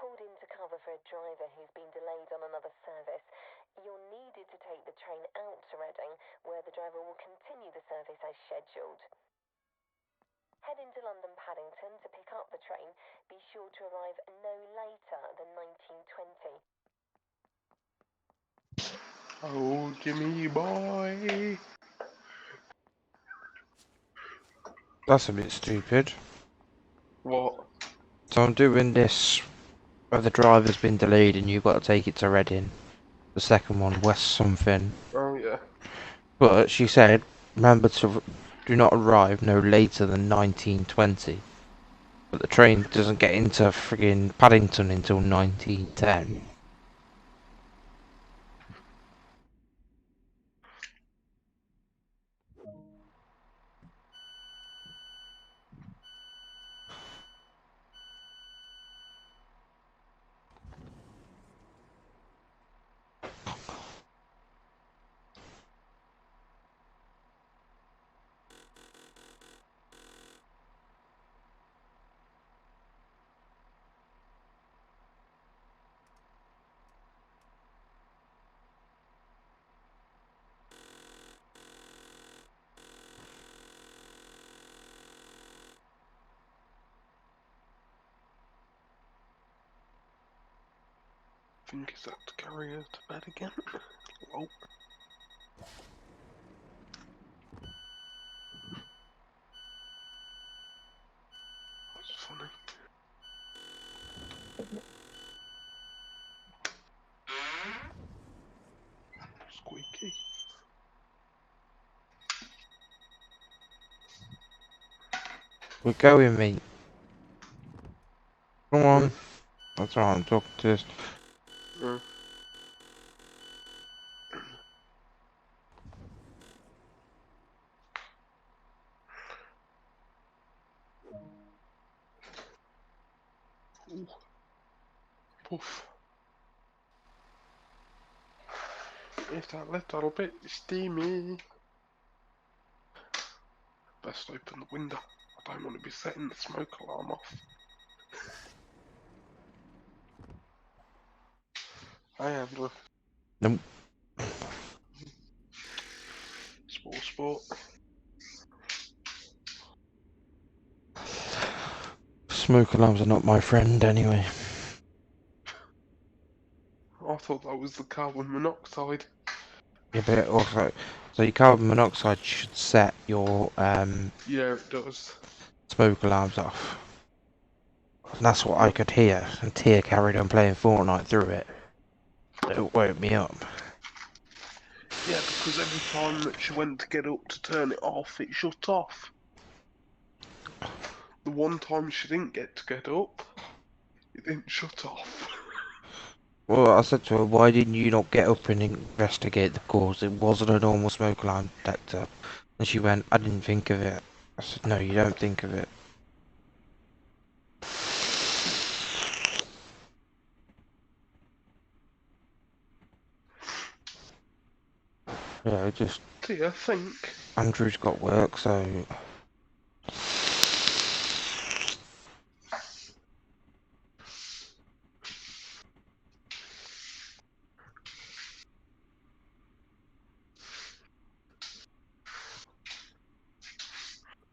called in to cover for a driver who's been delayed on another service. You're needed to take the train out to Reading, where the driver will continue the service as scheduled. Head into London Paddington to pick up the train. Be sure to arrive no later than 1920. Oh, Jimmy boy. That's a bit stupid. What? So I'm doing this where the driver's been delayed and you've got to take it to Reading. The second one, West something. Oh, yeah. But she said, remember to do not arrive no later than 1920. But the train doesn't get into friggin' Paddington until 1910. I think is that to carry her to bed again? Oh. That's funny. Squeaky. We're going, mate. Come on. Mm. That's right, I'm talking to this. Mm. Ooh. Poof. It's that little bit steamy. Best open the window. I don't want to be setting the smoke alarm off. Hi, Andrew. Nope. Sport. Smoke alarms are not my friend anyway. I thought that was the carbon monoxide. Yeah, but also, so your carbon monoxide should set your Yeah, it does. smoke alarms off. And that's what I could hear, and Tia carried on playing Fortnite through it. It woke me up. Yeah, because every time that she went to get up to turn it off, it shut off. The one time she didn't get up, it didn't shut off. Well, I said to her, why didn't you not get up and investigate the cause? It wasn't a normal smoke alarm detector. And she went, I didn't think of it. I said, no, you don't think of it. Yeah, just Tia, think. Andrew's got work, so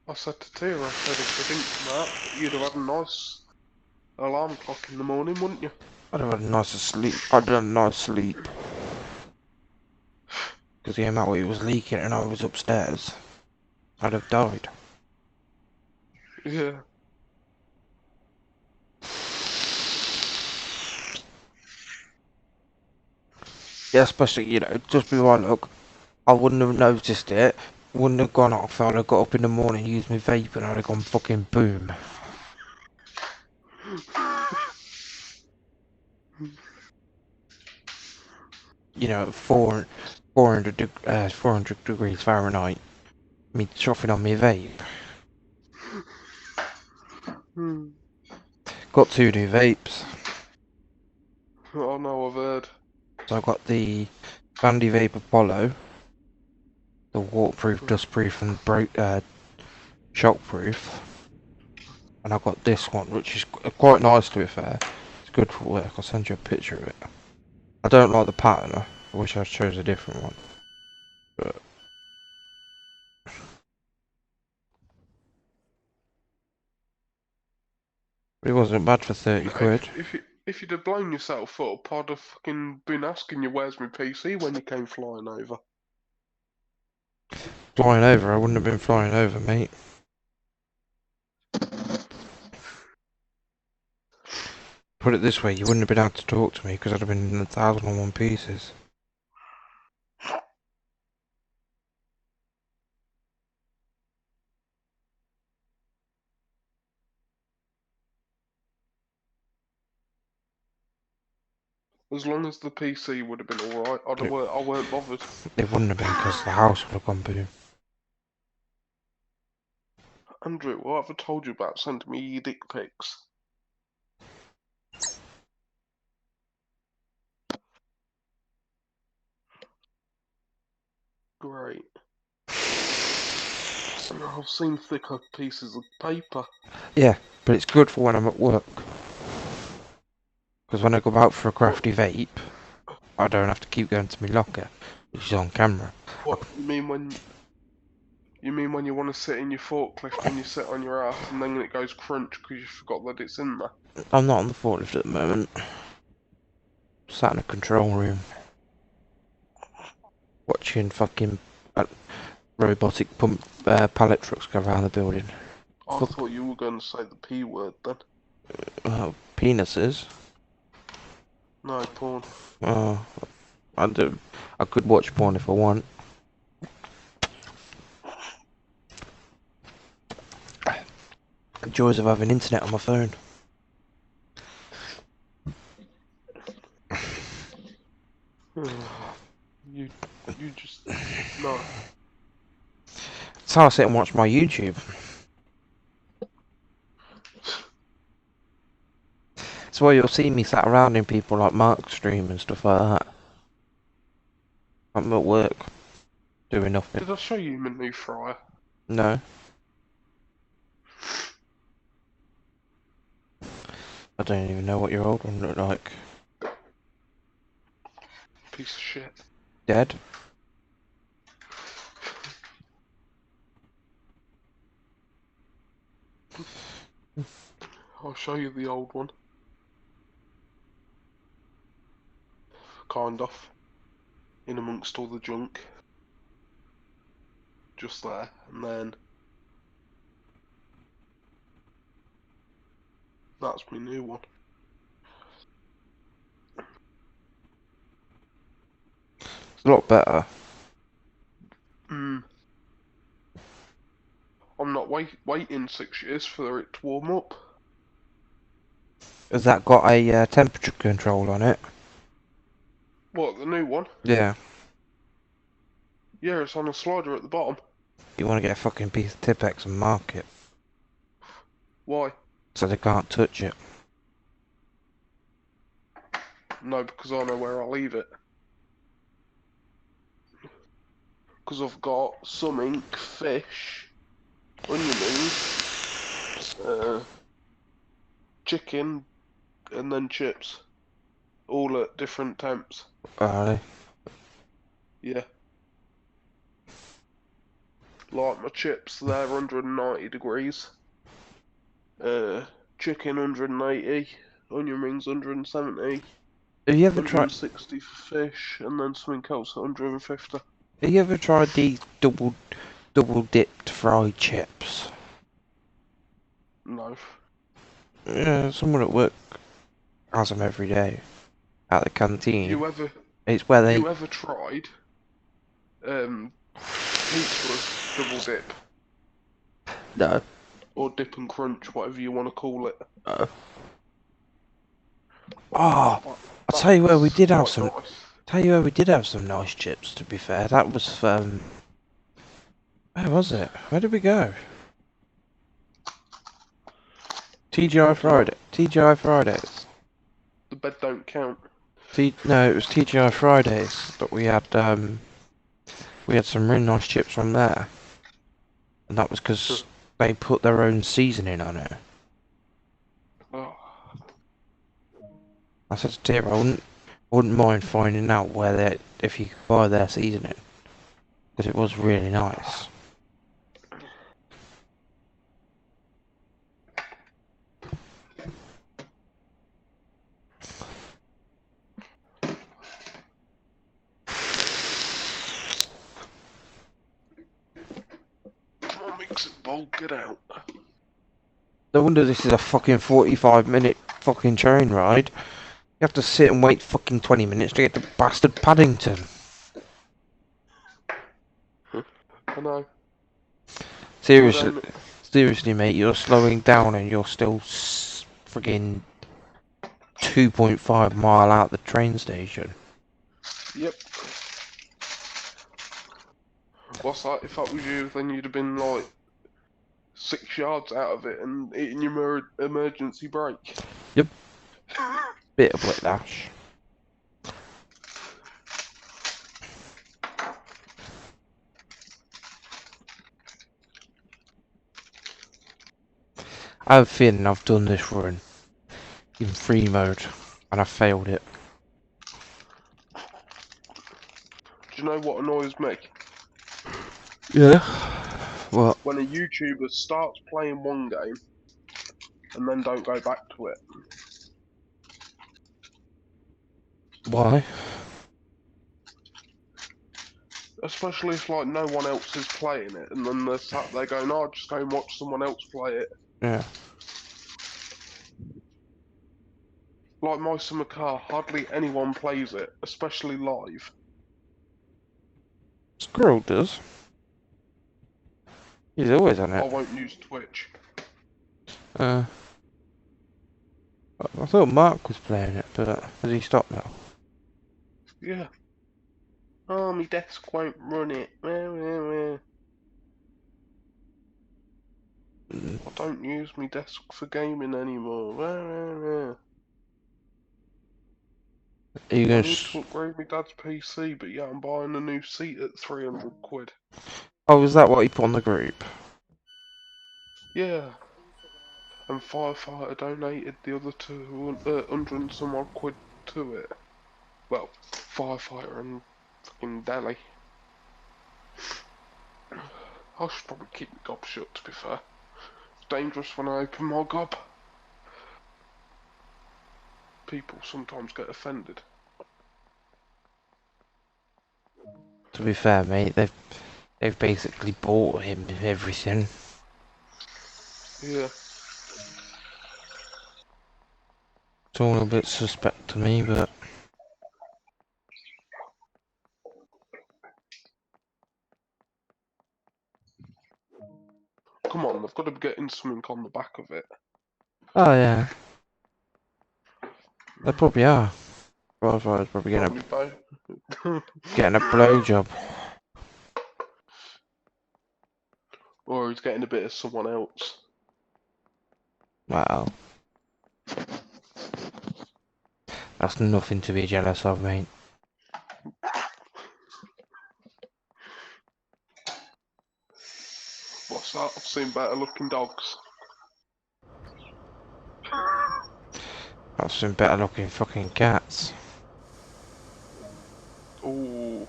I said to Tia, I said if you didn't come out, you'd have had a nice alarm clock in the morning, wouldn't you? I'd have had a nice sleep. I'd have had a nice sleep. Because the amount it was leaking and I was upstairs, I'd have died. Yeah. Yeah, especially, you know, just be right, look, I wouldn't have noticed it, wouldn't have gone off, I'd have got up in the morning, used my vape, and I'd have gone fucking boom. You know, 400 degrees Fahrenheit, me chopping on my vape. Hmm. Got 2 new vapes. Oh no, I've heard. So I've got the Bandy Vape Apollo, the waterproof, dustproof, and shockproof. And I've got this one, which is quite nice to be fair. It's good for work. I'll send you a picture of it. I don't like the pattern. I wish I chose a different one. But it wasn't bad for 30 quid. If you'd have blown yourself up, I'd have fucking been asking you where's my PC when you came flying over. Flying over, I wouldn't have been flying over, mate. Put it this way, you wouldn't have been able to talk to me because I'd have been in 1,001 pieces. As long as the PC would have been alright, I weren't bothered. It wouldn't have been because the house would have gone boom. Andrew, what have I told you about sending me your dick pics? Great. I've seen thicker pieces of paper. Yeah, but it's good for when I'm at work. Because when I go out for a crafty vape, I don't have to keep going to my locker, which is on camera. What, you mean when you want to sit in your forklift and you sit on your ass and then it goes crunch because you forgot that it's in there? I'm not on the forklift at the moment. Sat in a control room. Watching fucking robotic pump pallet trucks go around the building. I thought you were going to say the P word then. Penises. No, porn. Oh, I could watch porn if I want. The joys of having internet on my phone. You just no. That's how I sit and watch my YouTube. That's why you'll see me sat around in people like Mark's stream and stuff like that. I'm at work, doing nothing. Did I show you my new fryer? No. I don't even know what your old one looked like. Piece of shit. Dead? I'll show you the old one. Kind of. In amongst all the junk. Just there. And then that's my new one. It's a lot better. I'm not waiting 6 years for it to warm up. Has that got a temperature control on it? What, the new one? Yeah. Yeah, it's on a slider at the bottom. You want to get a fucking piece of Tipex and mark it, Why? so they can't touch it. No, because I know where I'll leave it. Because I've got some ink, fish, onion rings, chicken, and then chips. All at different temps. Really? Yeah. Like my chips, they're 190 degrees. Chicken 180, onion rings 170, Have you ever tried? 160 for fish, and then something else at 150. Have you ever tried these double dipped fried chips? No. Yeah, someone at work has them every day at the canteen. You ever tried pizza double dip No. or dip and crunch, whatever you want to call it? Oh, I'll tell you where we did have Quite some. nice. Tell you where we did have some nice chips. To be fair, that was where was it? Where did we go? TGI Friday. TGI Fridays. The bed don't count. No, it was TGI Fridays, but we had some really nice chips from there, and that was because they put their own seasoning on it. Oh. I said to Tira, I wouldn't mind finding out where they, if you could buy their seasoning, because it was really nice. Come on, mix it, bold, get out. No wonder this is a fucking 45-minute fucking train ride. You have to sit and wait fucking 20 minutes to get to bastard Paddington. I know. Seriously, Then, seriously, mate, you're slowing down and you're still friggin' 2.5 mile out the train station. yep. What's that? If that was you, then you'd have been like 6 yards out of it and eating your emergency brake. Yep. Bit of whiplash. I have a feeling I've done this run in free mode and I failed it. Do you know what annoys me? Yeah. What? When a YouTuber starts playing one game and then don't go back to it. Why? Especially if like no one else is playing it and then they're sat there going, oh, just go and watch someone else play it. Yeah. Like My Summer Car, hardly anyone plays it, especially live. Squirrel does. He's always on I it. won't use Twitch. I thought Mark was playing it, but has he stopped now? Yeah. Oh, my desk won't run it. I don't use my desk for gaming anymore. Are you I gonna? need to upgrade my dad's PC, but yeah, I'm buying a new seat at 300 quid. Oh, is that what he put on the group? Yeah. And Firefighter donated the other 200 and some odd quid to it. Well, Firefighter and fucking Delhi. I should probably keep my gob shut, to be fair. It's dangerous when I open my gob. People sometimes get offended. To be fair, mate, they've basically bought him everything. Yeah. It's all a bit suspect to me, but Come on, they've got to be getting something on the back of it. oh yeah, they probably are. Otherwise, probably Probably both. getting a blowjob. Or he's getting a bit of someone else. Wow, that's nothing to be jealous of, mate. What's that? I've seen better looking dogs. I've seen better looking fucking cats. Ooh.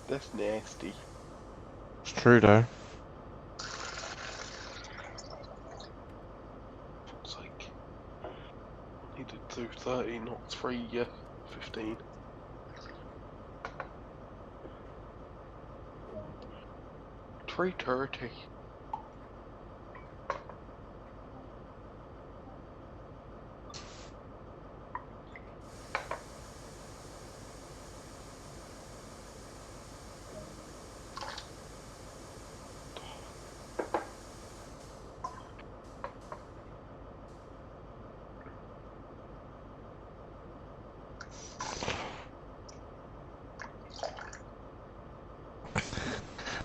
That's nasty. It's true though. Fuck's sake. He did 230, not 315. Three 30.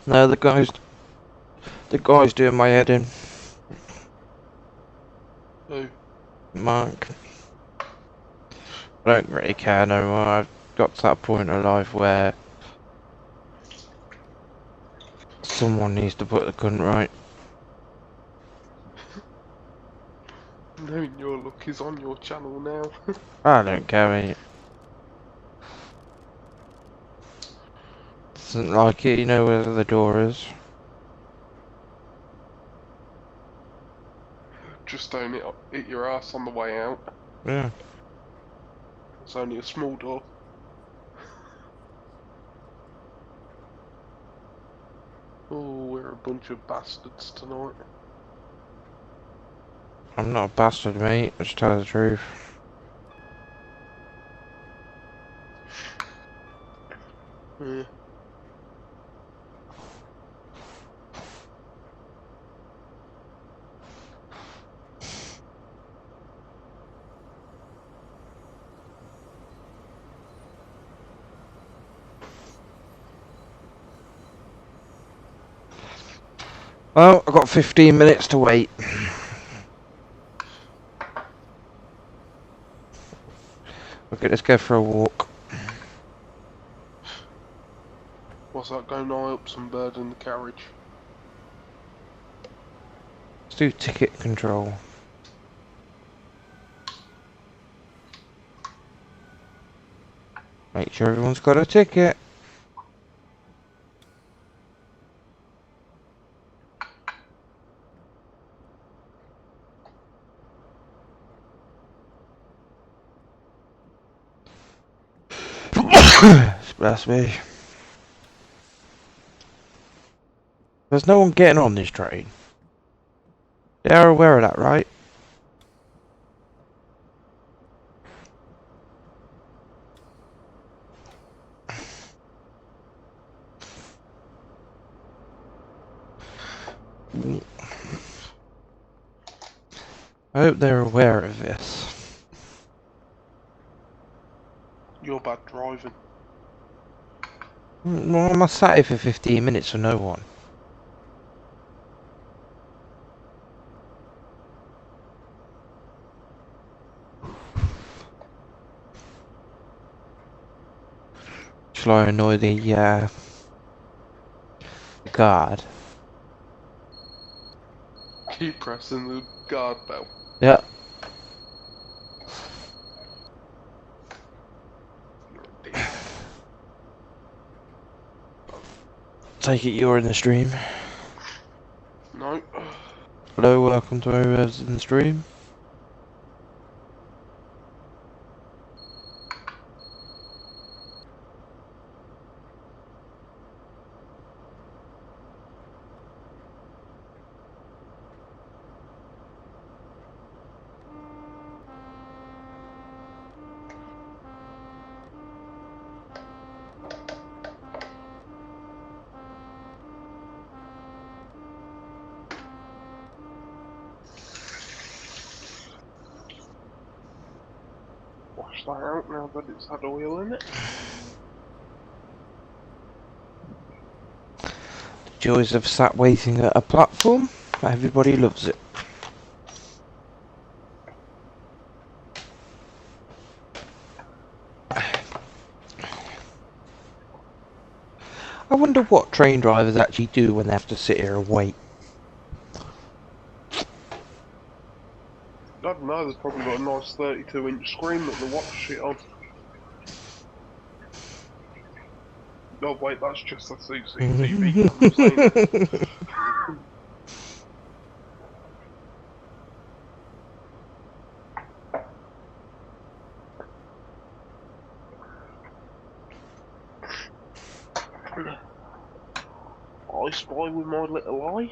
No, the guy's doing my head in. Who? Mark. I don't really care no more. I've got to that point in life where someone needs to put the gun right. Knowing your luck is on your channel now. I don't care, mate. Doesn't like it, you know where the door is. Just don't hit your ass on the way out. Yeah. It's only a small door. Oh, we're a bunch of bastards tonight. I'm not a bastard, mate. Just tell the truth. Yeah. Well, I've got 15 minutes to wait. Okay, let's go for a walk. What's that? Go nigh up some bird in the carriage. Let's do ticket control. Make sure everyone's got a ticket. Bless me. There's no one getting on this train. They are aware of that, right? I hope they're aware of this. You're bad driving. Well, I'm sat here for 15 minutes for no one. Shall I annoy the guard? Keep pressing the guard bell. Yeah. Take it you're in the stream. No. Hello, welcome to whoever's in the stream. Wash that out now that it's had oil in it. Joys of sat waiting at a platform. Everybody loves it. I wonder what train drivers actually do when they have to sit here and wait. I don't know, they've probably got a nice 32-inch screen that they watch shit on. Oh wait, that's just a CCTV. I'm saying. I spy with my little eye.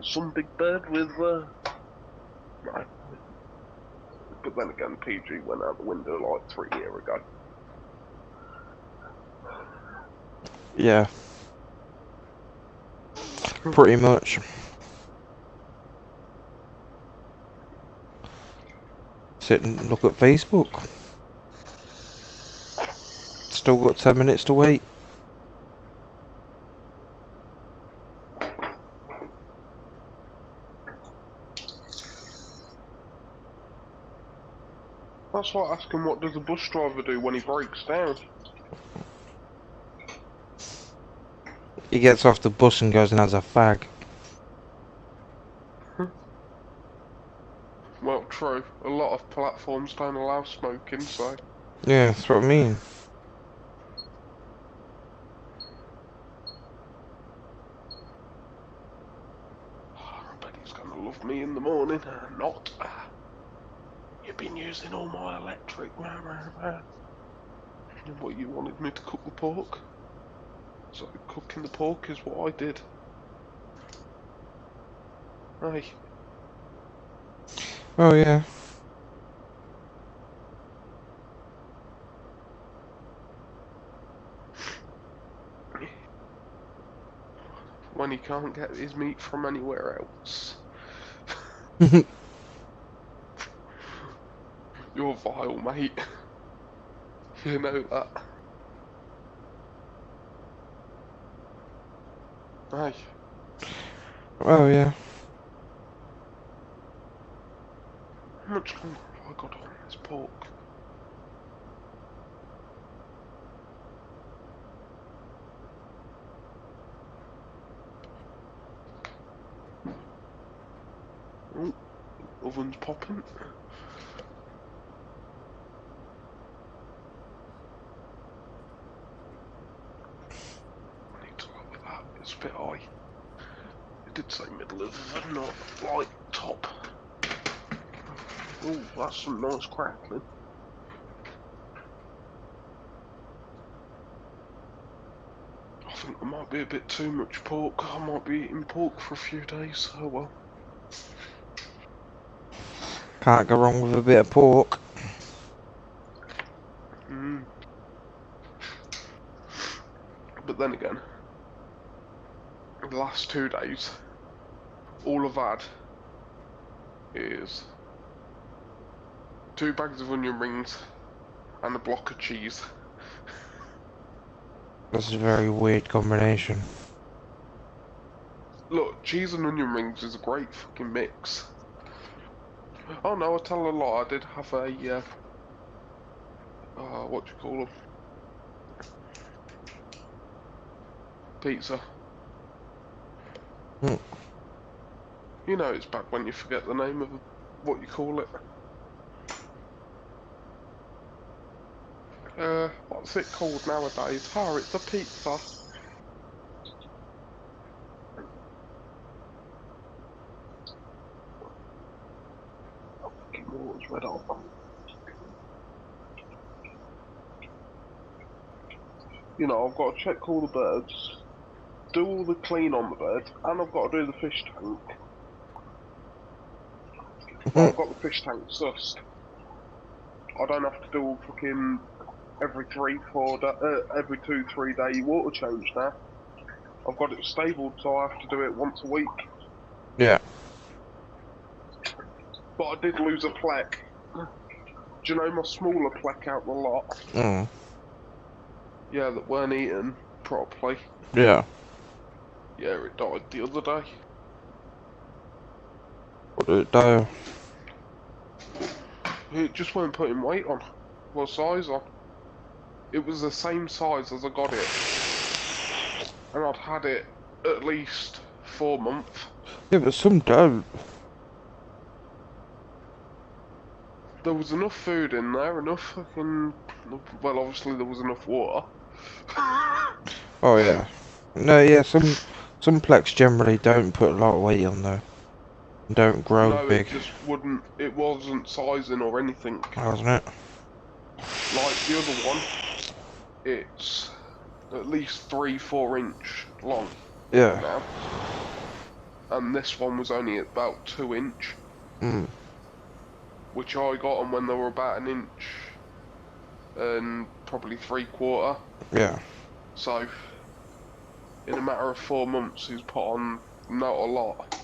Some big bird with no. But then again, PG went out the window like 3 years ago. Yeah. Pretty much. Sit and look at Facebook. Still got 10 minutes to wait. That's like asking what does a bus driver do when he breaks down? He gets off the bus and goes and has a fag. true. A lot of platforms don't allow smoking, so... Yeah, that's what I mean. I bet he's gonna love me in the morning. Not. You've been using all my electric. And what, you wanted me to cook the pork? So cooking the pork is what I did. Hey. Oh yeah. When he can't get his meat from anywhere else. You're vile, mate. You know that. Hey. Oh yeah. How much longer have I got on this pork? Oh, oven's popping. I need to lower that. It's a bit high. It did say middle of the oven, not like top. Oh, that's some nice crackling. I think there might be a bit too much pork. I might be eating pork for a few days. Oh well. Can't go wrong with a bit of pork. But then again, the last 2 days, all I've had is 2 bags of onion rings and a block of cheese. That's a very weird combination. Look, cheese and onion rings is a great fucking mix. Oh no, I tell a lie, I did have a, what do you call them? Pizza. Hmm. You know it's bad when you forget the name of what you call it. What's it called nowadays? Oh, it's a pizza. Fucking water's red hot. You know, I've got to check all the birds, do all the clean on the bed, and I've got to do the fish tank. Well, I've got the fish tank sussed. I don't have to do fucking every 2-3 day water change now. I've got it stabled, so I have to do it once a week. Yeah. But I did lose a pleck. Do you know my smaller pleck out the lot? Mm. Yeah, that weren't eaten properly. Yeah. Yeah, it died the other day. What did it do? It just weren't putting weight on. Well, size on. It was the same size as I got it. And I'd had it at least 4 months. Yeah, but some don't. There was enough food in there, enough fucking... Well, obviously there was enough water. Oh yeah. No, yeah, some plex generally don't put a lot of weight on though. Don't grow No, big. it just wouldn't... It wasn't sizing or anything. Wasn't it? Like the other one, it's at least 3-4 inch long Yeah. now. And this one was only about 2 inch. Mm. Which I got them when they were about 1 inch and probably 3/4. Yeah. So, in a matter of 4 months, he's put on not a lot.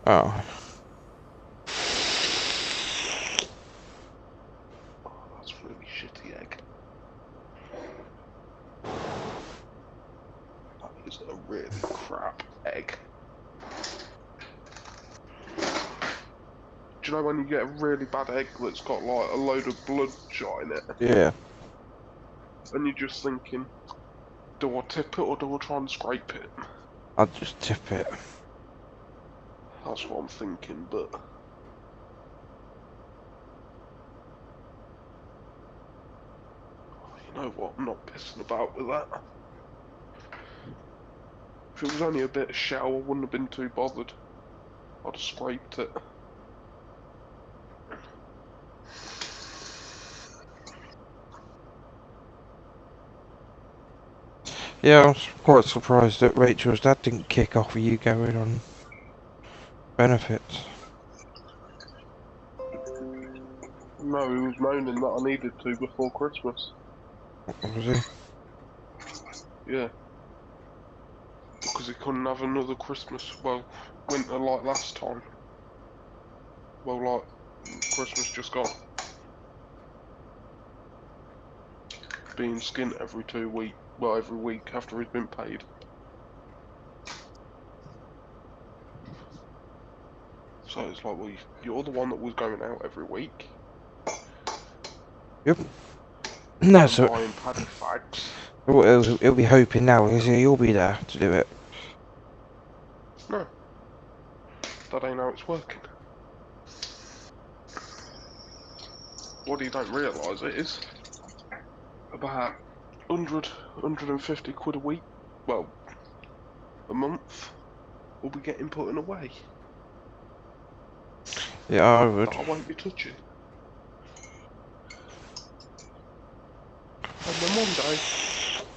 Oh. Oh, that's really shitty egg. That is a really crap egg. Do you know when you get a really bad egg that's got like a load of blood shot in it? Yeah. And you're just thinking, do I tip it or do I try and scrape it? I'd just tip it. That's what I'm thinking, but know what, I'm not pissing about with that. If it was only a bit of shell, I wouldn't have been too bothered. I'd have scraped it. Yeah, I was quite surprised that Rachel's dad didn't kick off with you going on benefits. No, he was moaning that I needed to before Christmas. Was he? Yeah. Because he couldn't have another Christmas, well, winter like last time. Well, like, Christmas just gone. Being skint every 2 weeks, well, every week after he'd been paid. So it's like, well, you're the one that was going out every week. Yep. No, And so buying paddy fags. what he'll be hoping now is you'll be there to do it. No. That ain't how it's working. What you don't realise is, about 150 quid a week, well, a month, will be getting put in away. Yeah, I would. That I won't be touching. And then one day,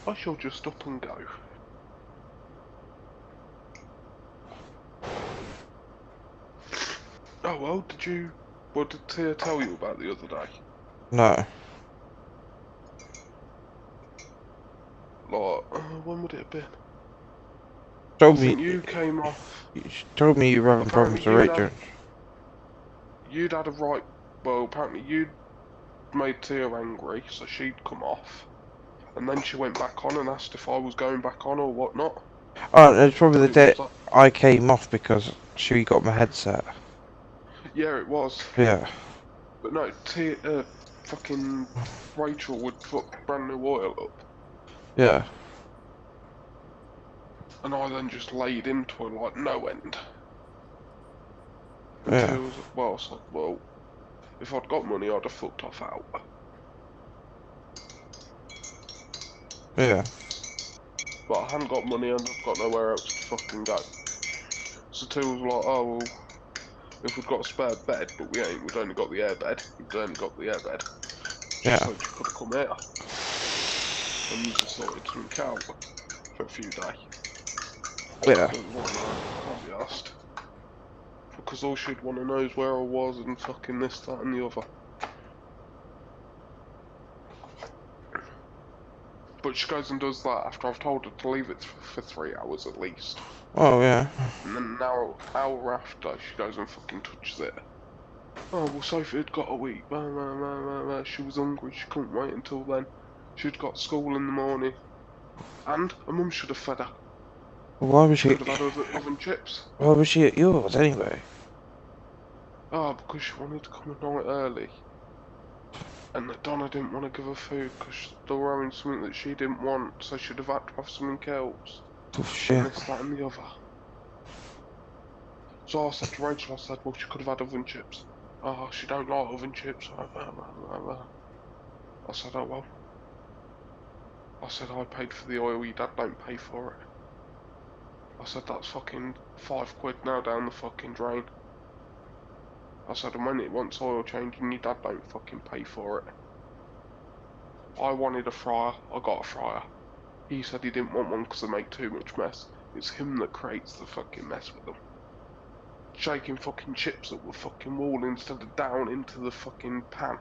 I shall just up and go. Oh well, what did Tia tell you about the other day? No. Like, when would it have been? I Told think me you came off. she told me you were having problems with Rachel. You'd had a right, well, apparently you'd made Tia angry, so she'd come off. And then she went back on and asked if I was going back on or whatnot. Oh, it's probably the It day was like, I came off because she got my headset. yeah, it was. Yeah. But no, fucking Rachel would put brand new oil up. Yeah. And I then just laid into her like no end. Yeah. Until, well, I was like, well, if I'd got money, I'd have fucked off out. Yeah. But I hadn't got money and I've got nowhere else to fucking go. So Tia was like, oh, well, if we'd got a spare bed, but we ain't, we'd only got the air bed. We'd only got the air bed. She Yeah. said she could have come here. And you just sorted something out for a few days. Yeah. So it was like, no, can't be asked. Because all she'd want to know is where I was and fucking this, that and the other. But she goes and does that after I've told her to leave it for 3 hours at least. Oh yeah. And then an hour after, she goes and fucking touches it. Oh, well, Sophie had got a week. She was hungry, she couldn't wait until then. She'd got school in the morning. And her mum should have fed her. Why was she? Could have had oven chips. Why was she at yours anyway? Oh, because she wanted to come a night early. And that Donna didn't want to give her food because they were having something that she didn't want, so she'd have had to have something else. Oh And shit. this, that and the other. So I said to Rachel, I said, well, she could have had oven chips. Oh, she don't like oven chips. I said, oh well. I said, I paid for the oil, your dad don't pay for it. I said, that's fucking £5 now down the fucking drain. I said, and when it wants oil changing, your dad don't fucking pay for it. I wanted a fryer, I got a fryer. He said he didn't want one because they make too much mess. It's him that creates the fucking mess with them. Shaking fucking chips up the fucking wall instead of down into the fucking pan.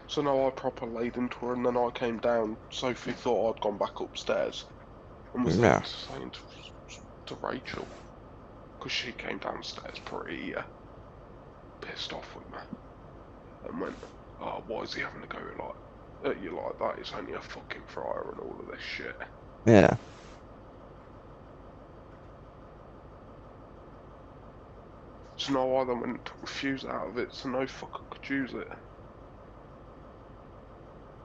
So now I proper laid into her and then I came down. Sophie thought I'd gone back upstairs. And was Yeah. saying to Rachel. Because she came downstairs pretty pissed off with me. And went, oh, why is he having to go at you like that? It's only a fucking fryer and all of this shit. Yeah. So now I then went and took the fuse out of it so no fucker could use it.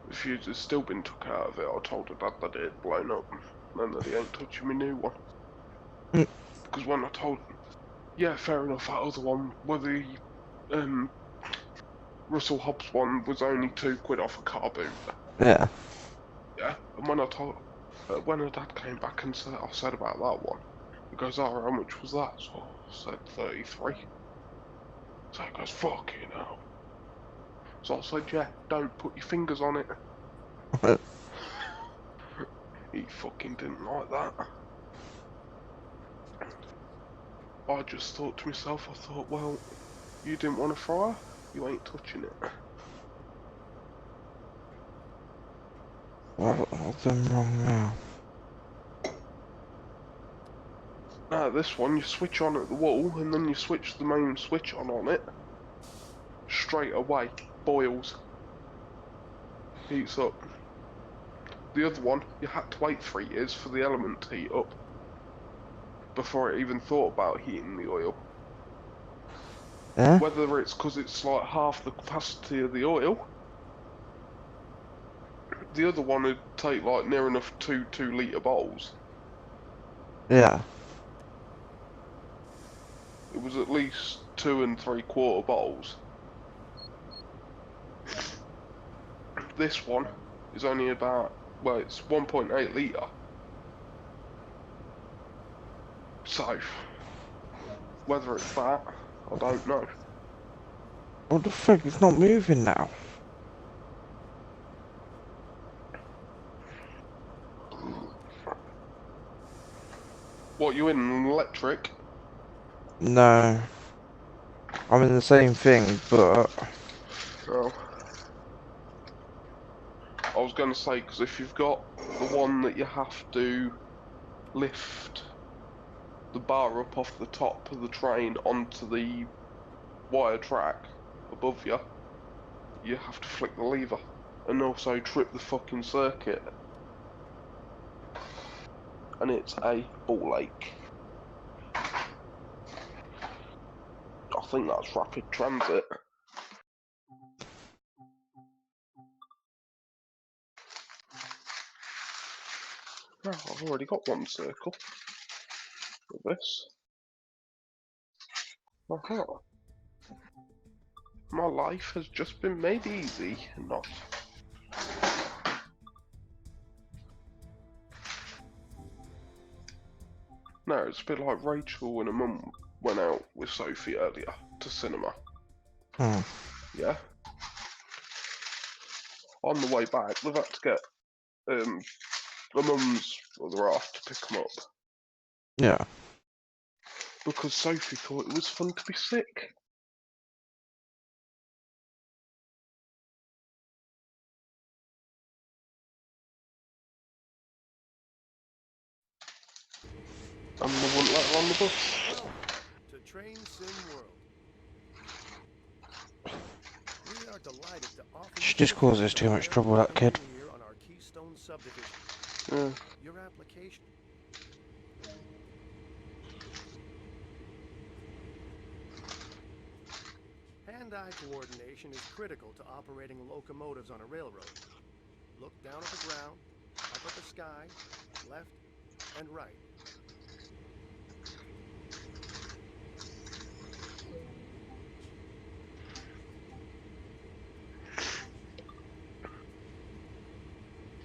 The fuse has still been took out of it. I told her dad that it had blown up and that he ain't touching my new one. Mm. Because when I told him, yeah, fair enough, that other one, whether Russell Hobbs one was only £2 off a car boot. Yeah. Yeah, and when when her dad came back and I said about that one, he goes, "Oh, how much was that?" So I said 33. So he goes, "Fucking hell." So I said, "Yeah, don't put your fingers on it." He fucking didn't like that. I just thought to myself, I thought, well, you didn't want a fryer, you ain't touching it. What I've done wrong now? Now this one, you switch on at the wall, and then you switch the main switch on it. Straight away, boils. Heats up. The other one, you had to wait 3 years for the element to heat up before it even thought about heating the oil. Yeah? Whether it's because it's like half the capacity of the oil, the other one would take like near enough 2 2-litre bowls. Yeah. It was at least 2 3/4 bowls. This one is only about, well, it's 1.8 litre. So, whether it's that, I don't know. What the fuck? It's not moving now. What, you in an electric? No. I'm in the same thing, but Oh. I was going to say, because if you've got the one that you have to lift the bar up off the top of the train onto the wire track above you, you have to flick the lever and also trip the fucking circuit. And it's a ball ache. I think that's rapid transit. No, I've already got one circle with this. Aha. My life has just been made easy, not. No, it's a bit like Rachel and her mum went out with Sophie earlier to cinema. Yeah? On the way back, they've had to get the mum's other half to pick them up. yeah. Because Sophie thought it was fun to be sick. And they wouldn't let her on the bus. To Train Sim World. We are delighted to offer She just causes too much trouble, that kid. here on our Keystone subdivision. Yeah. Your application. Hand-eye coordination is critical to operating locomotives on a railroad. Look down at the ground, up at the sky, left and right.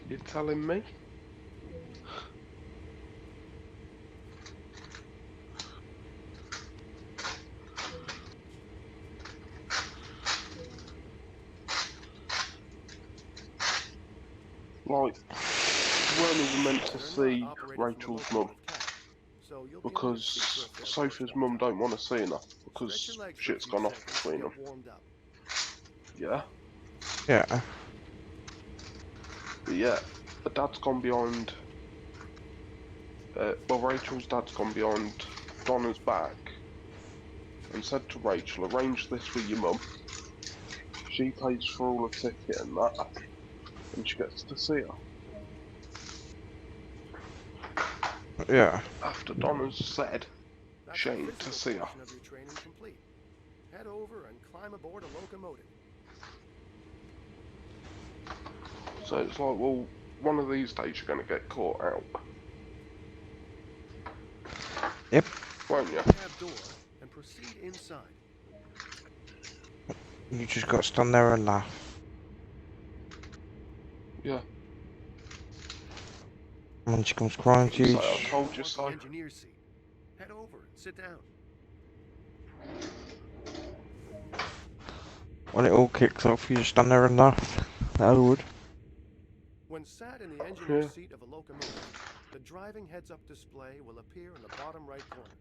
You're telling me? Like, you weren't even meant to see Rachel's mum, because Sophie's mum don't want to see her, because shit's gone off between them. Yeah? Yeah. But yeah, the dad's gone behind, well, Rachel's dad's gone behind Donna's back and said to Rachel, arrange this with your mum. She pays for all the ticket and that, and she gets to see her. Yeah. After Donna's said she ain't to see her. Of your training complete. Head over and climb aboard a locomotive. So it's like, well, one of these days you're going to get caught out. Yep. Won't you? Cab door and proceed inside. You just got to stand there and laugh. Yeah. And when she comes crying to Say, you, I told you Want the so. engineer's seat. Head over and sit down. when it all kicks off, you just stand there and laugh. I would. When sat in the engineer's Yeah. seat of a locomotive, the driving heads-up display will appear in the bottom right corner.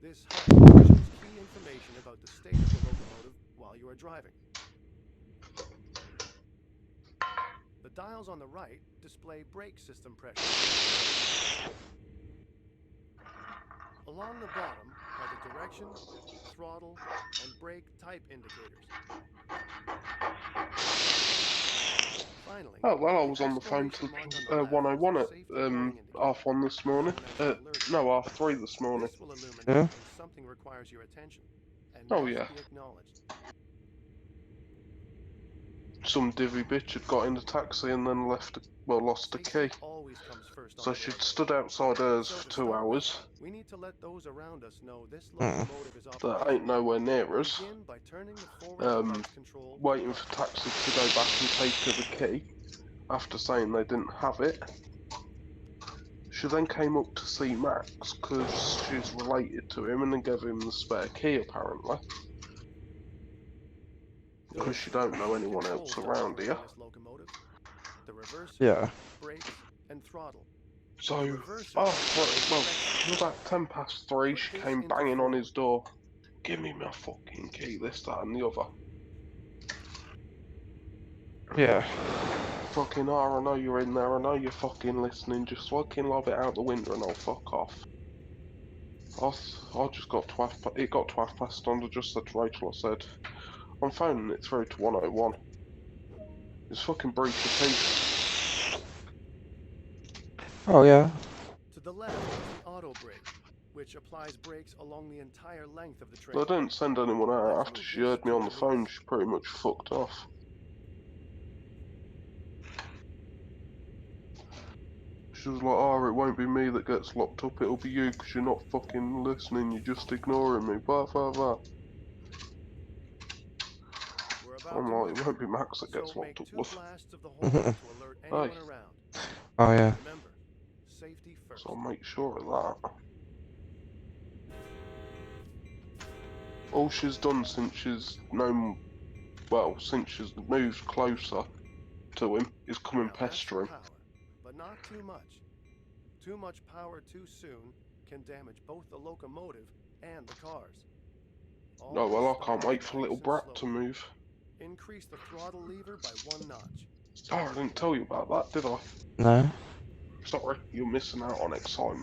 This HUD shows key information about the state of the locomotive while you are driving. The dials on the right display brake system pressure. Along the bottom are the direction, throttle, and brake type indicators. Finally, Oh well, I the was on the phone exclamation to mark on the left 101 is at the safety warning indicator. 1:30 this morning. Known as an alert. No, 3:30 this morning. This will illuminate Yeah. when something requires your attention and Oh, must yeah. be acknowledged. Some divvy bitch had got in the taxi and then lost the Safety key. always comes first on So the she'd railroad. stood outside hers So for to 2 start with, hours. we need to let those around us know this Mm. locomotive is That operational. ain't nowhere near us. Begin by turning the forward lights control to Waiting right. for taxi to go back and take her the key after saying they didn't have it. She then came up to see Max because she's related to him and then gave him the spare key apparently. There are Because you three don't know main anyone controls else to around operating here. this locomotive: the reverser, Yeah. brakes, and throttle. So, The reverser about 3:10 she Put this came into banging on forward. his door. Give me my fucking key, this, that and the other. Yeah. Fucking I know you're in there, I know you're fucking listening, just fucking lob it out the window and I'll fuck off. I just got to it got to 1:30 I just said to Rachel, I said, I'm phoning it through to 101. It's fucking breach of peace. Oh yeah. To the left is the auto brake, which applies brakes along the entire length of the train. I didn't send anyone out Let's after move she this heard me to on the release. phone, she pretty much fucked off. She was like, oh, it won't be me that gets locked up, it'll be you because you're not fucking listening, you're just ignoring me, blah blah blah. We're about I'm to like, move. it won't be Max that gets So locked make up, 2 love. blasts of the horn to alert anyone Hey. around. Oh yeah. Remember, safety first. So I'll make sure of that. All she's done since she's since she's moved closer to him, is come and Now that's pester the him. power, but not too much. Too much power too soon can damage both the locomotive and the cars. Oh well, Always I can't start wait for nice little and brat to slowly. move. Increase the throttle lever by 1 notch. Oh, I didn't tell you about that, did I? No. Sorry, you're missing out on excitement.